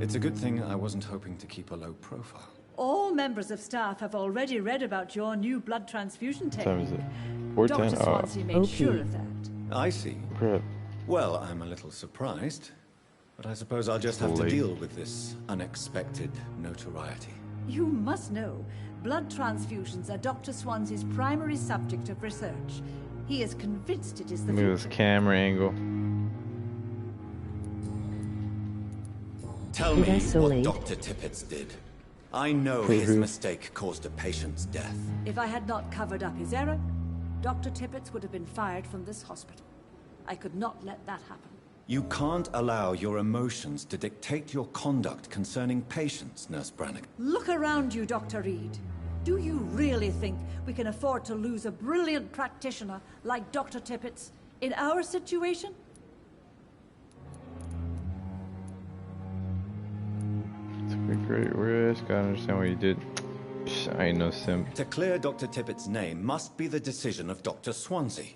It's a good thing I wasn't hoping to keep a low profile. All members of staff have already read about your new blood transfusion What time is technique. it? 4:10? Dr. Swansea made OP. sure of that. I see. Crap. Well, I'm a little surprised, but I suppose I'll just have to Late. deal with this unexpected notoriety. You must know, blood transfusions are Dr. Swansea's primary subject of research. He is convinced it is the Look at this future. camera angle. Tell It me is so what late. Dr. Tippett did. I know his mistake caused a patient's death. If I had not covered up his error, Dr. Tippett would have been fired from this hospital. I could not let that happen. You can't allow your emotions to dictate your conduct concerning patients, Nurse Brannigan. Look around you, Dr. Reed. Do you really think we can afford to lose a brilliant practitioner like Dr. Tippett's in our situation? Took a great risk. I don't understand what you did. Psh, I ain't no simp. To clear Dr. Tippett's name must be the decision of Dr. Swansea.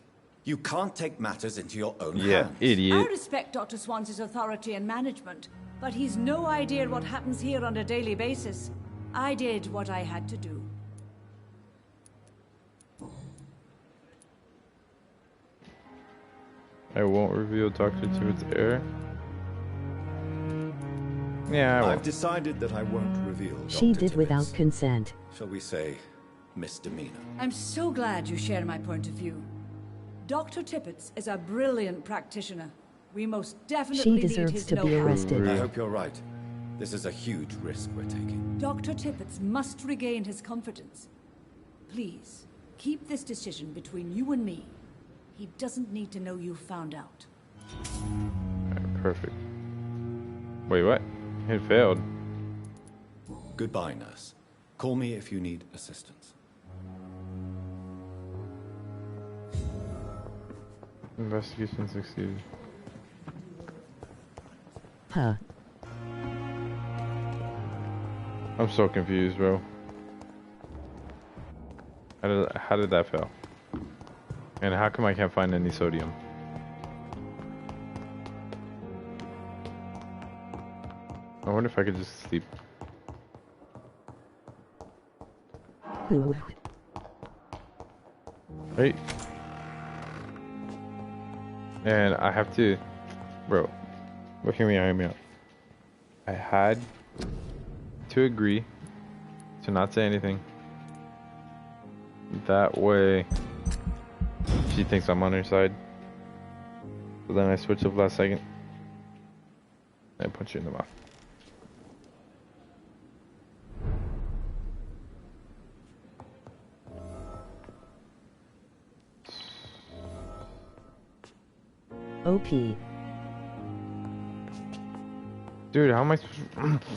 You can't take matters into your own Yeah, hands. I idiot. respect Dr. Swansea's authority and management, but he's no idea what happens here on a daily basis. I did what I had to do. I won't reveal Dr. Tippett's error. Yeah, I I've won't. decided that I won't reveal She Dr. did without Tippett's, consent. shall we say, misdemeanor. I'm so glad you share my point of view. Dr. Tippett is a brilliant practitioner. We most definitely She need deserves his to be know-how. arrested. I hope you're right. This is a huge risk we're taking. Dr. Tippett must regain his confidence. Please, keep this decision between you and me. He doesn't need to know you found out. Alright, perfect. Wait, what? It failed. Goodbye, nurse. Call me if you need assistance. Investigation succeeded. Huh. I'm so confused, bro. How did that fail? And how come I can't find any sodium? I wonder if I could just sleep. Ooh. Right? And I have to... Bro, But hear me out. I had to agree to not say anything. That way, she thinks I'm on her side. But then I switch up last second. I punch you in the mouth. OP. Dude, how am I supposed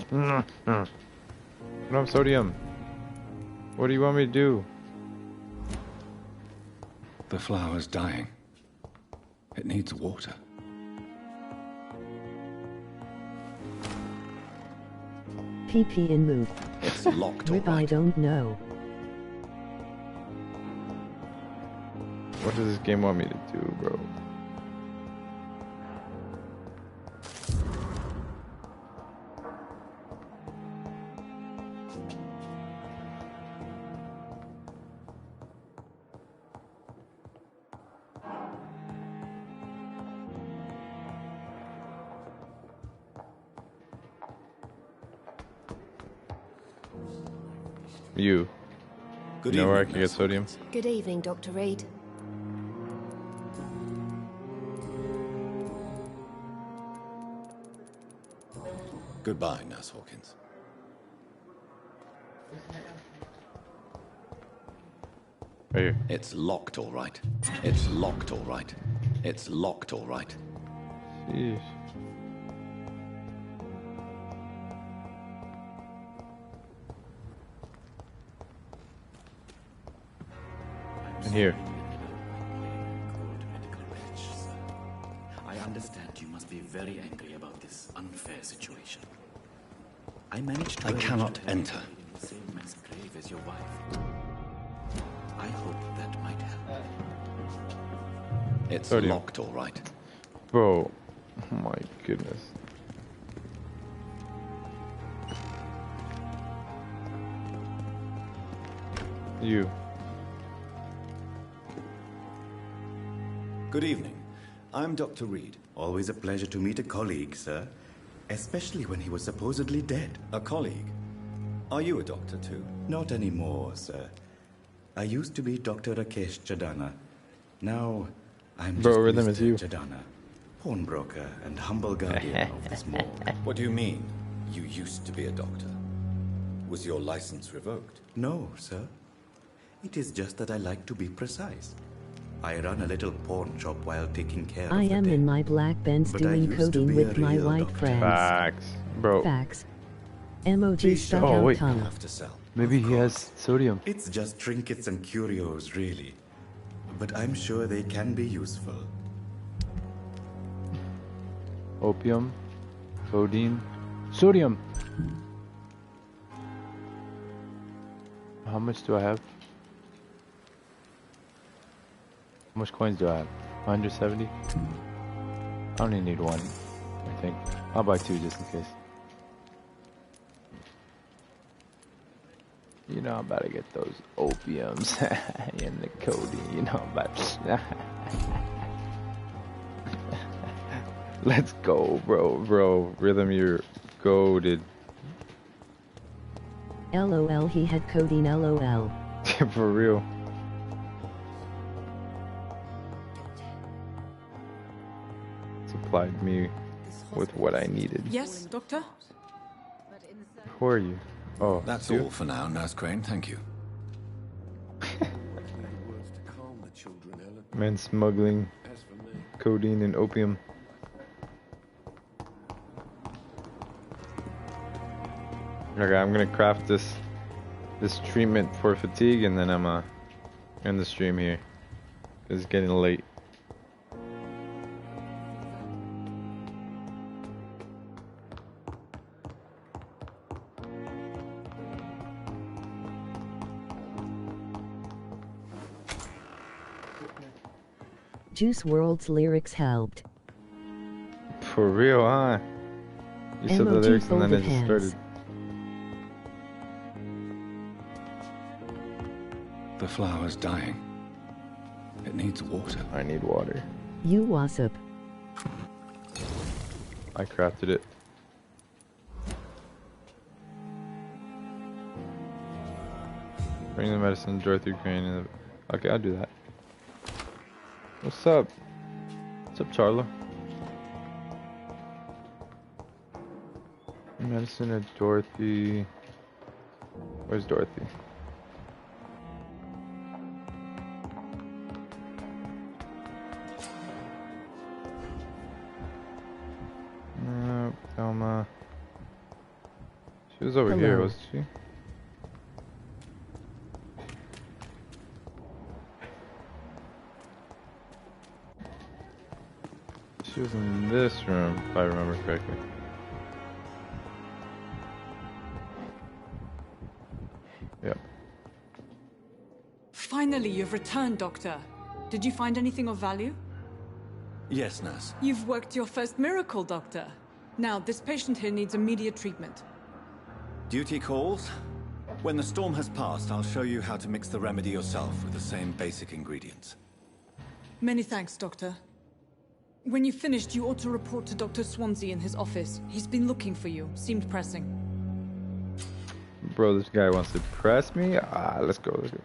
to... I don't have sodium. What do you want me to do? The flower's dying. It needs water. PP in mood. It's locked. Rip, I don't know. What does this game want me to do, bro? You. Good you know where I evening, can get sodium? Good evening, Dr. Reed. Goodbye, Nurse Hawkins. Right here. It's locked, all right. It's locked, all right. It's locked, all right. Jeez. In here. I understand you must be very angry about this unfair situation. I managed to... I cannot enter. ...in the same mass grave as your wife. I hope that might help. It's Sodium. locked, all right. Bro. Oh my goodness. You. Good evening. I'm Dr. Reed. Always a pleasure to meet a colleague, sir. Especially when he was supposedly dead. A colleague? Are you a doctor too? Not anymore, sir. I used to be Dr. Rakesh Chadana. Now, I'm Bro, just rhythm Mr. is you. Chadana, pawnbroker and humble guardian of this morgue. What do you mean? You used to be a doctor. Was your license revoked? No, sir. It is just that I like to be precise. I run a little pawn shop while taking care I of the am dead. in my black Benz But I doing used to coding be a with my real white doctor. friends. Facts. Bro. Facts. Emoji Please stuck show Oh, out wait. tongue. Have to sell. Maybe he has sodium. It's just trinkets and curios, really. But I'm sure they can be useful. Opium. Codeine. Sodium. How much do I have? How much coins do I have? 170? I only need one, I think. I'll buy two just in case. You know I'm about to get those opiums and the codeine. You know I'm about to... Let's go, bro. Rhythm, you're goated. LOL, he had codeine LOL. For real. Supplied me with what I needed. Yes, Doctor? Who are you? Oh, That's you? all for now, Nurse Crane. Thank you. Man smuggling codeine and opium. Okay, I'm gonna craft this treatment for fatigue, and then I'm end the stream here. It's getting late. Juice WRLD's lyrics helped. For real, huh? You said the Emoji lyrics and then it folded just hands. started. The flower's dying. It needs water. I need water. You wassup. I crafted it. Bring the medicine, Dorothy Crane. In the... Okay, I'll do that. What's up? What's up, Charlo? Medicine at Dorothy. Where's Dorothy? No, Thelma. She was over here, wasn't she? She was in this room, if I remember correctly. Yep. Finally, you've returned, Doctor. Did you find anything of value? Yes, nurse. You've worked your first miracle, Doctor. Now, this patient here needs immediate treatment. Duty calls. When the storm has passed, I'll show you how to mix the remedy yourself with the same basic ingredients. Many thanks, Doctor. When you've finished, you ought to report to Dr. Swansea in his office. He's been looking for you. Seemed pressing. Bro, this guy wants to press me? Ah, let's go, let's go.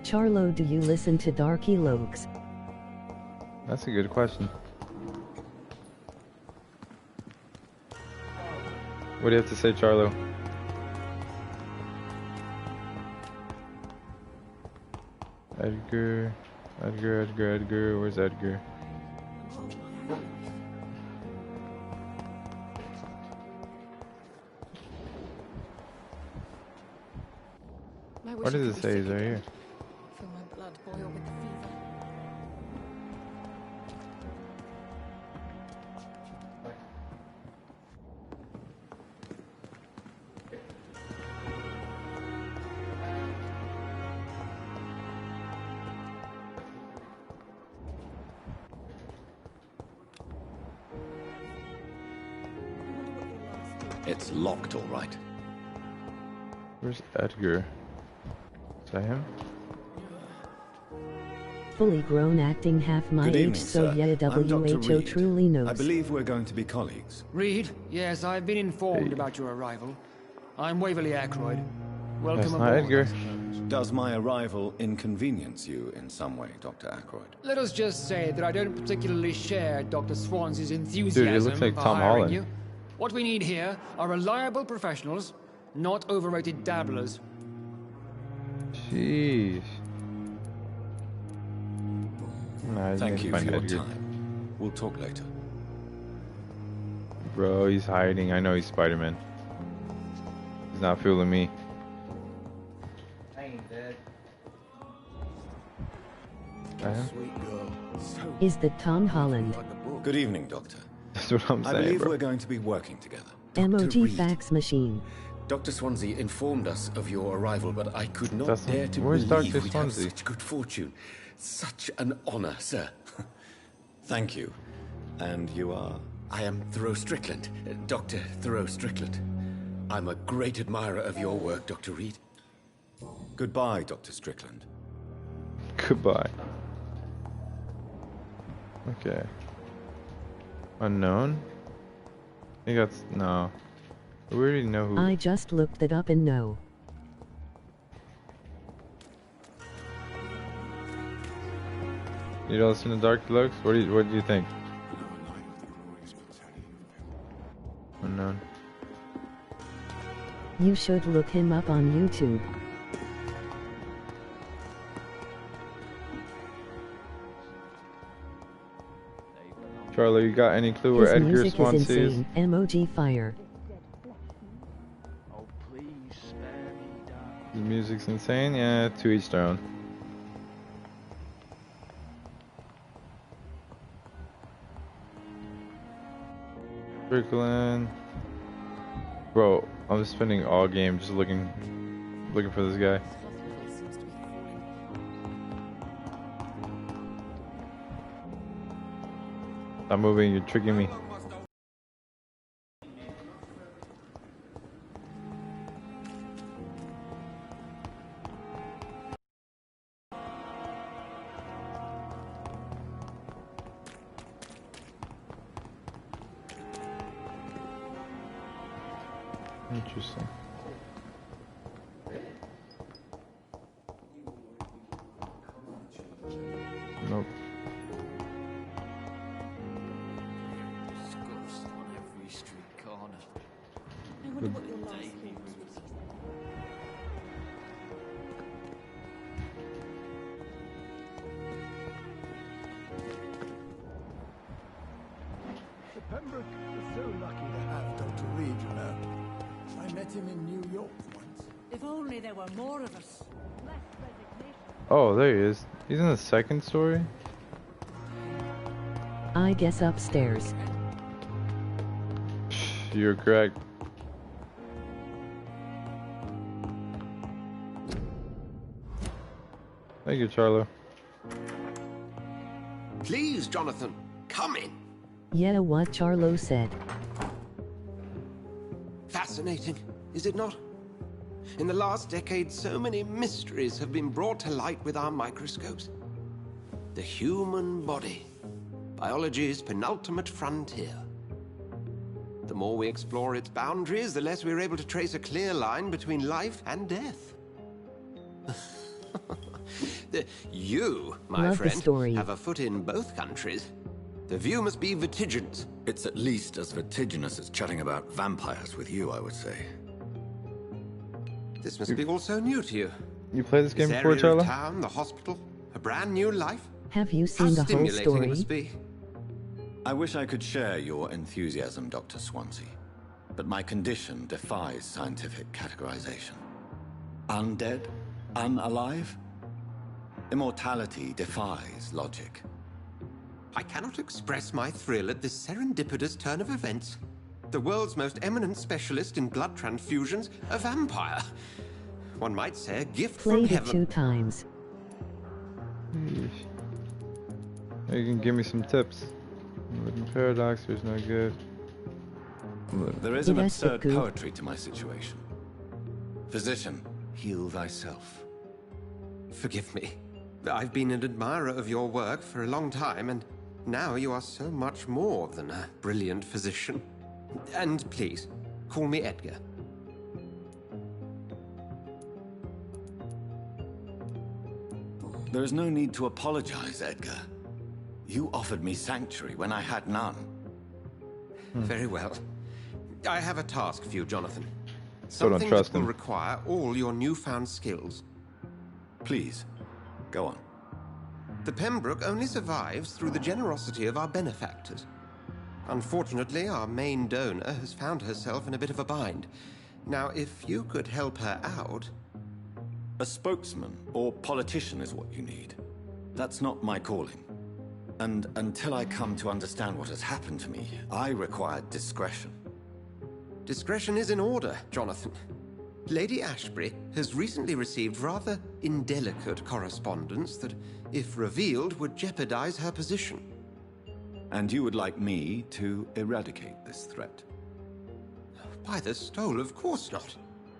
Charlo, do you listen to Darky Lokes? That's a good question. What do you have to say, Charlo? Edgar, where's Edgar? What does it say? Is right here? Feel my blood boil with the fever. It's locked, all right. Where's Edgar? Is that him? Fully grown acting half my Good age, evening, so sir. yeah, I'm Dr. WHO Reed. truly knows. I believe we're going to be colleagues. Reed, yes, I've been informed about your arrival. I'm Waverly Ackroyd. Welcome That's not aboard, Edgar. I suppose. Does my arrival inconvenience you in some way, Dr. Ackroyd? Let us just say that I don't particularly share Dr. Swansea's enthusiasm Dude, it looks like for Tom hiring Holland. you. What we need here are reliable professionals, not overrated dabblers. Jeez. Nah, Thank you for find your Edgar. time. We'll talk later. Bro, he's hiding. I know he's Spider-Man. He's not fooling me. I ain't dead. Is that Tom Holland? Good evening, Doctor. That's what I'm I saying, believe bro. we're going to be working together. MOG fax machine. Dr. Swansea informed us of your arrival, but I could not That's- dare to where's believe Dr. we'd have Swansea? such good fortune. Such an honor, sir. Thank you. And you are? I am Thoreau Strickland, Dr. Thoreau Strickland. I'm a great admirer of your work, Dr. Reed. Goodbye, Dr. Strickland. Goodbye. Okay. Unknown? I think that's... no. We already know who... I just looked it up and no. You don't listen to Dark Looks? What do you think? Unknown. You should look him up on YouTube. Charlie, you got any clue where His Edgar music is Swansea is? insane. MOG fire. His music's insane? Yeah, to each their own. Strickland. Bro, I'm spending all game just looking for this guy. Stop moving, you're tricking me. Interesting. Nope. Scuffs on every street corner. I wonder what your last name was. Pembroke is so lucky to have Dr. Reed, you know. I met him in New York once. If only there were more of us. Less resignation. Oh, there he is. He's in the second story? I guess upstairs. You're correct. Thank you, Charlo. Please, Jonathan, come in. Yeah, what Charlo said. Fascinating, is it not? In the last decade, so many mysteries have been brought to light with our microscopes. The human body, biology's penultimate frontier. The more we explore its boundaries, the less we're able to trace a clear line between life and death. You, my Love the friend, story. have a foot in both countries. The view must be vertiginous. It's at least as vertiginous as chatting about vampires with you, I would say. This must be all so new to you. You played this game This before, area of Charlo? town, the hospital, a brand new life. Have you How seen the whole stimulating it story? must be. I wish I could share your enthusiasm, Dr. Swansea, but my condition defies scientific categorization. Undead? Unalive? Immortality defies logic. I cannot express my thrill at this serendipitous turn of events. The world's most eminent specialist in blood transfusions, a vampire. One might say a gift from Played it heaven. 2 times. You can give me some tips. Living paradox, there's no good. There is an Yes, absurd good. poetry to my situation. Physician, heal thyself. Forgive me. I've been an admirer of your work for a long time, and now you are so much more than a brilliant physician. And please, call me Edgar. There is no need to apologize, Edgar. You offered me sanctuary when I had none. Very well. I have a task for you, Jonathan. Still don't Something trust that will him. require all your newfound skills. Please, go on. The Pembroke only survives through the generosity of our benefactors. Unfortunately, our main donor has found herself in a bit of a bind. Now, if you could help her out... A spokesman or politician is what you need. That's not my calling. And until I come to understand what has happened to me, I require discretion. Discretion is in order, Jonathan. Lady Ashbury has recently received rather indelicate correspondence that, if revealed, would jeopardize her position. And you would like me to eradicate this threat? By the stole, of course not.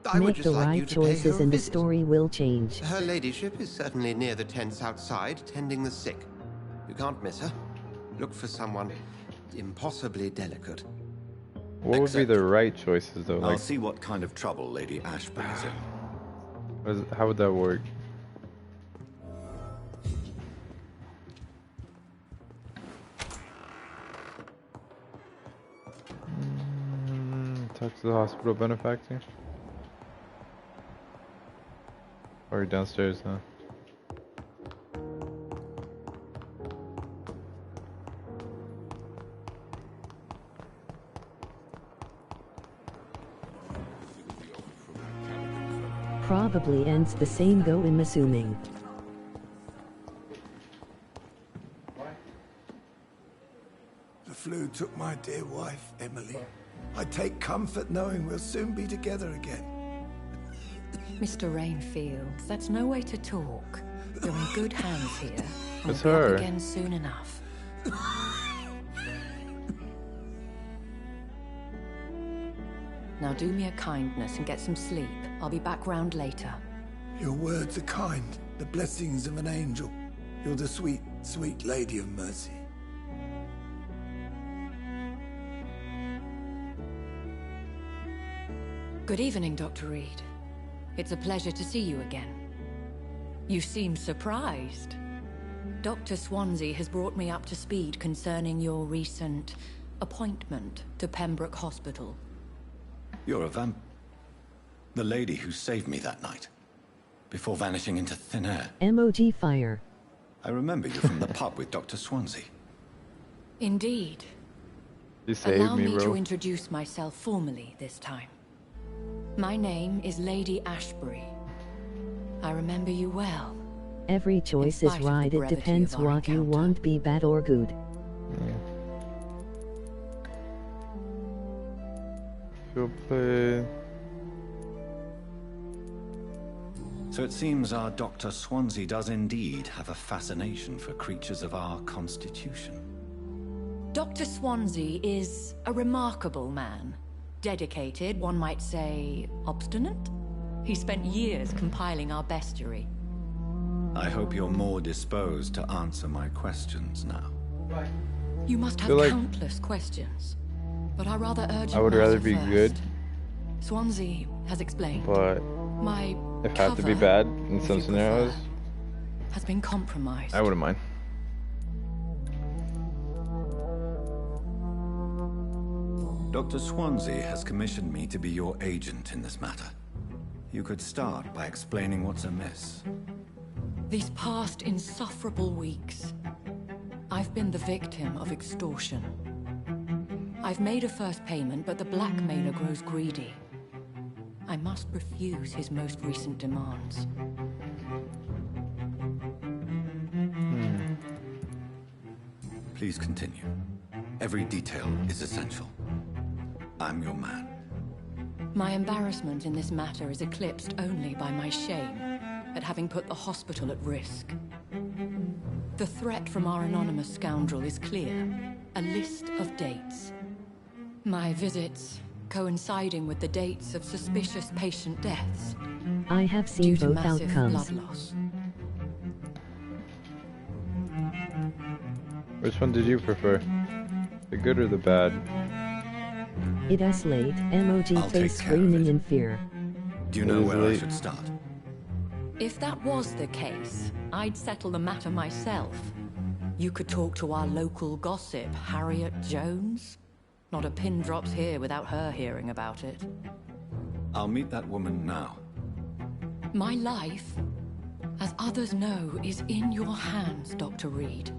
I would Make just the like you right to pay choices her a and the visit. story will change. Her ladyship is certainly near the tents outside, tending the sick. You can't miss her. Look for someone impossibly delicate. What would be the right choices, though? I'll Like, see what kind of trouble Lady Ashbury is in. how would that work? Talk to the hospital benefactor. Or downstairs, huh? Probably ends the same though, I'm assuming. The flu took my dear wife, Emily. I take comfort knowing we'll soon be together again. Mr. Rainfield, that's no way to talk. You're in good hands here. We'll It's be up her. again soon enough. Now do me a kindness and get some sleep. I'll be back round later. Your words are kind, the blessings of an angel. You're the sweet, sweet Lady of Mercy. Good evening, Dr. Reed. It's a pleasure to see you again. You seem surprised. Dr. Swansea has brought me up to speed concerning your recent appointment to Pembroke Hospital. You're a the lady who saved me that night, before vanishing into thin air. MOG fire. I remember you from the pub with Dr. Swansea. Indeed. You saved Allow me, me bro. to introduce myself formally this time. My name is Lady Ashbury. I remember you well. Every choice is spite of the right, it brevity depends of our what you want, be bad or good. Go play. So it seems our Dr. Swansea does indeed have a fascination for creatures of our constitution. Dr. Swansea is a remarkable man. Dedicated, one might say, obstinate? He spent years compiling our bestiary. I hope you're more disposed to answer my questions now. You must have Feel like- countless questions, but I rather urgent I would rather matter be first. good, Swansea has explained. but My if I have to be cover, bad in if some you scenarios, has been compromised. I wouldn't mind. Dr. Swansea has commissioned me to be your agent in this matter. You could start by explaining what's amiss. These past insufferable weeks, I've been the victim of extortion. I've made a first payment, but the blackmailer grows greedy. I must refuse his most recent demands. Please continue. Every detail is essential. I'm your man. My embarrassment in this matter is eclipsed only by my shame at having put the hospital at risk. The threat from our anonymous scoundrel is clear. A list of dates. My visits coinciding with the dates of suspicious patient deaths. I have seen due to both massive outcomes. blood loss. Which one did you prefer? The good or the bad? It is late, MOG I'll face take care of screaming in fear. Do you It know is where I late. should start? If that was the case, I'd settle the matter myself. You could talk to our local gossip, Harriet Jones. Not a pin drops here without her hearing about it. I'll meet that woman now. My life, as others know, is in your hands, Dr. Reed.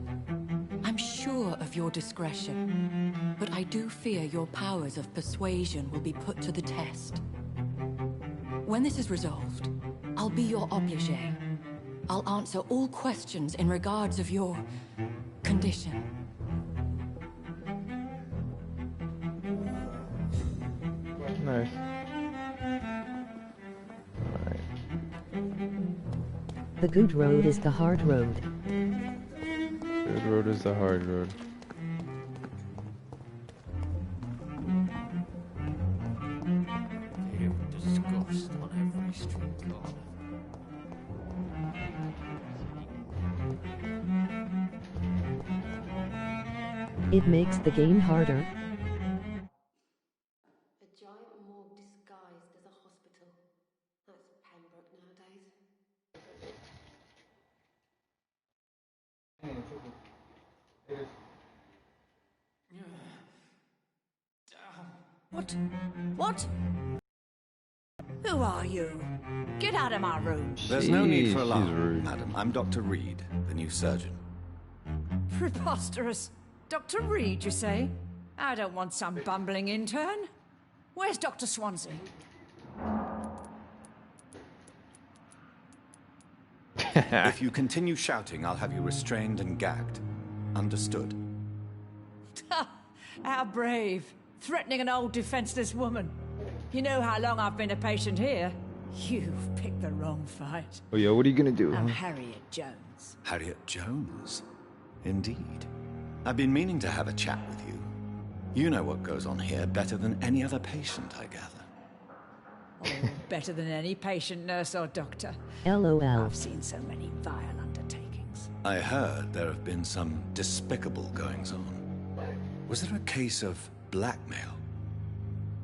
I'm sure of your discretion, but I do fear your powers of persuasion will be put to the test. When this is resolved, I'll be your obligé. I'll answer all questions in regards of your condition. Nice. The good road is the hard road. Good road is the hard road. Disgust on every street corner. It makes the game harder. A giant morgue disguised as a hospital. That's Pembroke nowadays. What? What? Who are you? Get out of my room. There's no need for She's alarm, rude. madam. I'm Dr. Reed, the new surgeon. Preposterous. Dr. Reed, you say? I don't want some bumbling intern. Where's Dr. Swansea? If you continue shouting, I'll have you restrained and gagged. Understood? How brave. Threatening an old defenseless woman. You know how long I've been a patient here. You've picked the wrong fight. Oh yeah, what are you gonna do? I'm Huh? Harriet Jones. Harriet Jones. Indeed. I've been meaning to have a chat with you. You know what goes on here better than any other patient, I gather. Oh, better than any patient, nurse, or doctor. LOL. I've seen so many vile undertakings. I heard there have been some despicable goings-on. Was there a case of blackmail?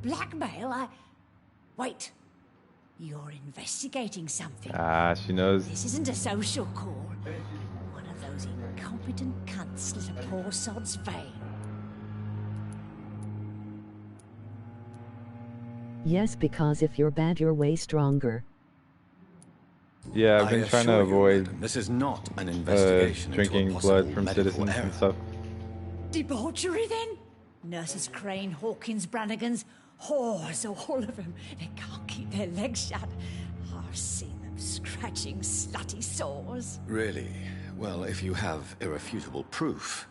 Blackmail? Wait. You're investigating something. Ah, she knows. This isn't a social call. One of those incompetent cunts slit a poor sod's vein. Yes, because if you're bad, you're way stronger. Yeah, I've been trying to avoid this is not an investigation drinking blood from citizens and stuff. Debauchery, then? Nurses Crane, Hawkins, Brannigans, whores, all of them. They can't keep their legs shut. I've seen them scratching slutty sores. Really? Well, if you have irrefutable proof,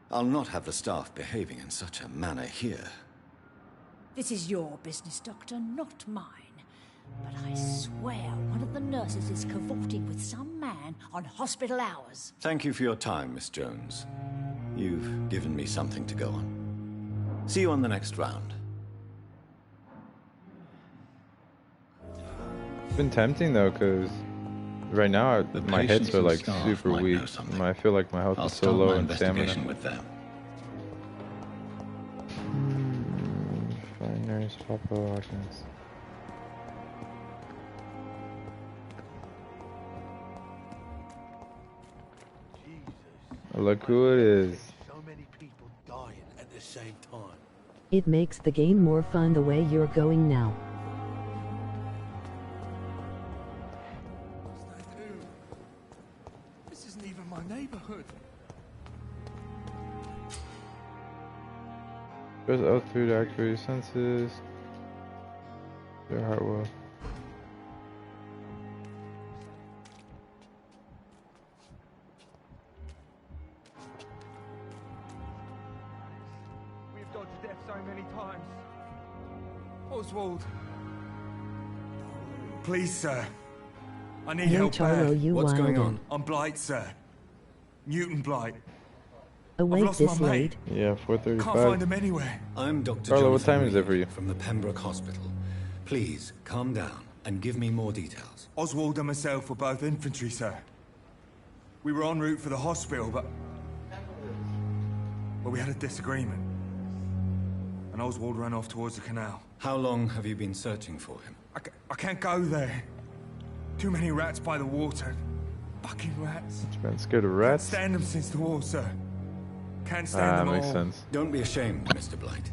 I'll not have the staff behaving in such a manner here. This is your business, Doctor, not mine. But I swear one of the nurses is cavorting with some man on hospital hours. Thank you for your time, Miss Jones. You've given me something to go on. See you on the next round. It's been tempting though, because right now my hits are like super weak. I feel like my health is so low in stamina. With them. Fine nurse, Papa Hawkins. Look who it is. So many people dying at the same time. It makes the game more fun the way you're going now. This isn't even my neighborhood. Press L2 to activate your senses. Your heart will. We've dodged death so many times. Oswald. Please, sir. I need No, help Charlo, bad. you What's going on? I'm Blight, sir. Newton Blight. Awake lost this my late? mate. Yeah, Can't 4:35. find him anywhere. I'm Dr. Carlo, what Jonathan time is it for Reed you? From the Pembroke Hospital. Please, calm down and give me more details. Oswald and myself were both infantry, sir. We were en route for the hospital, but... well, we had a disagreement. And Oswald ran off towards the canal. How long have you been searching for him? I can't go there. Too many rats by the water. Fucking rats. You've been scared of rats? Stand them since the war, sir. Can't stand them all. Makes sense. Don't be ashamed, Mr. Blight.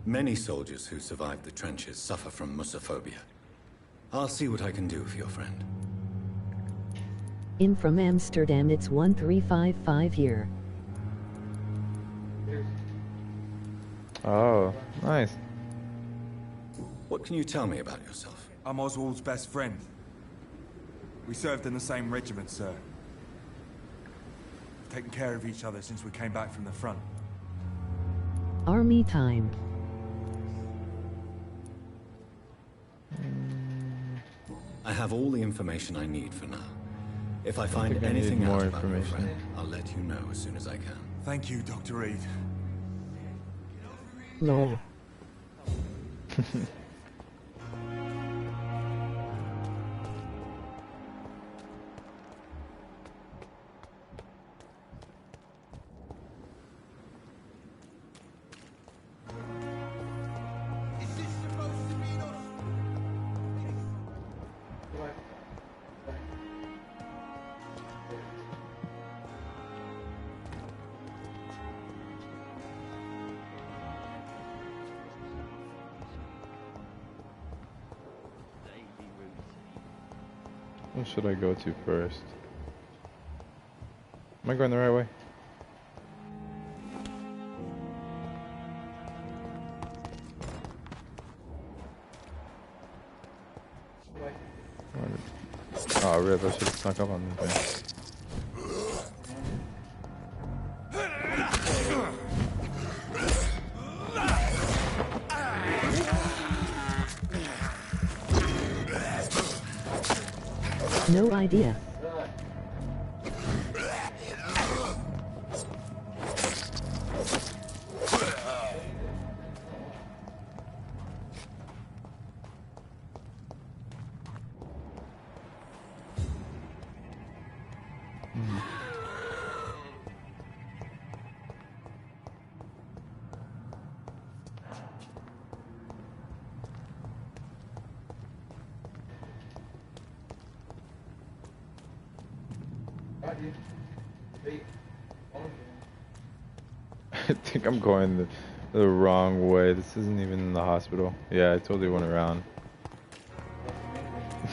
Many soldiers who survived the trenches suffer from musophobia. I'll see what I can do for your friend. In from Amsterdam, it's 1355 here. Oh, nice. What can you tell me about yourself? I'm Oswald's best friend. We served in the same regiment, sir. Taken care of each other since we came back from the front. Army time. I have all the information I need for now. If I find think I need anything more out about your information. friend, I'll let you know as soon as I can. Thank you, Dr. Reed. Lol. What should I go to first? Am I going the right way? Oh, rip, I should have snuck up on them things. No idea. I think I'm going the wrong way. This isn't even in the hospital. Yeah, I totally went around.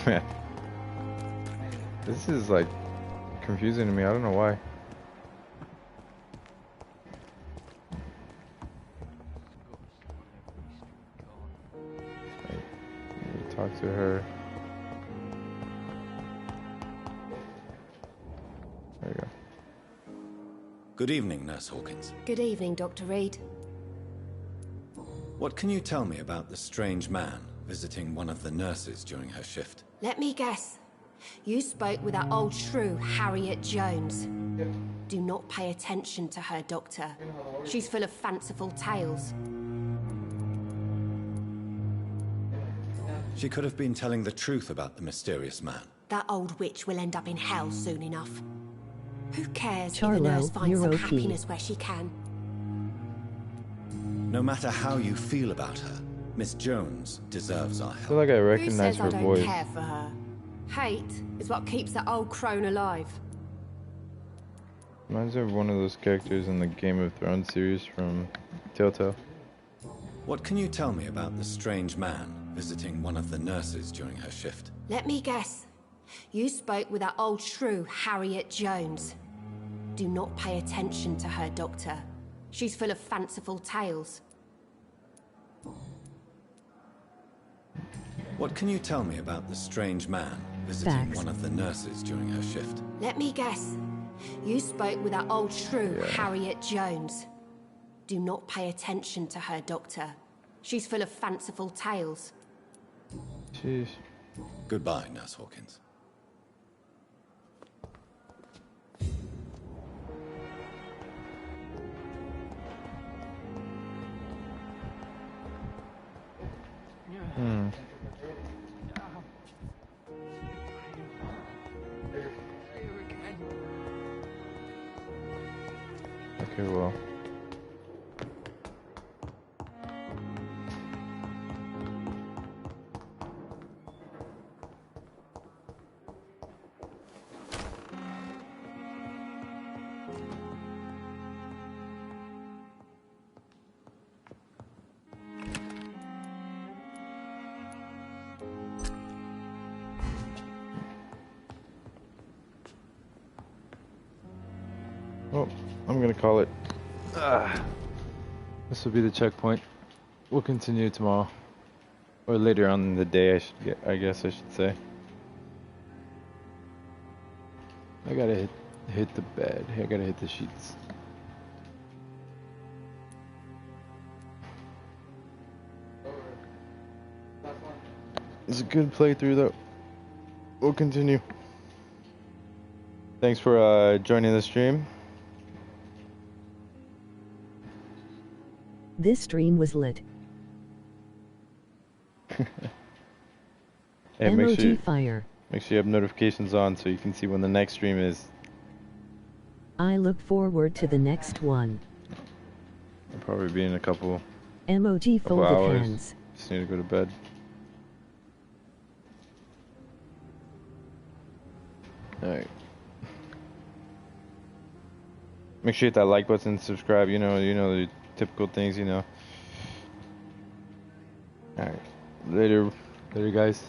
Man. This is like confusing to me. I don't know why. Talk to her. There you go. Good evening, Nurse Hawkins. Good evening, Dr. Reed. What can you tell me about the strange man visiting one of the nurses during her shift? Let me guess. You spoke with that old shrew, Harriet Jones. Do not pay attention to her, Doctor. She's full of fanciful tales. She could have been telling the truth about the mysterious man. That old witch will end up in hell soon enough. Who cares if Charlo, the nurse finds some you're happiness where she can? No matter how you feel about her, Miss Jones deserves our I help. feel like I Who recognize says her I don't voice. care for her? Hate is what keeps that old crone alive. Reminds me of one of those characters in the Game of Thrones series from Telltale. What can you tell me about the strange man visiting one of the nurses during her shift? Let me guess. You spoke with that old shrew, Harriet Jones. Do not pay attention to her, Doctor. She's full of fanciful tales. What can you tell me about the strange man visiting Facts. one of the nurses during her shift? Let me guess. You spoke with that old shrew, Harriet Jones. Do not pay attention to her, Doctor. She's full of fanciful tales. Jeez. Goodbye, Nurse Hawkins. Okay, well. Well, I'm gonna call it. This will be the checkpoint. We'll continue tomorrow, or later on in the day. I guess I should say. I gotta hit the bed. I gotta hit the sheets. It's a good playthrough though. We'll continue. Thanks for joining the stream. This stream was lit. Hey, make sure fire. make sure you have notifications on so you can see when the next stream is. I look forward to the next one. I'll probably be in a couple Emoji folded hours. hands. Just need to go to bed. Alright. Make sure you hit that like button, subscribe, you know the typical things, you know. Alright. Later guys.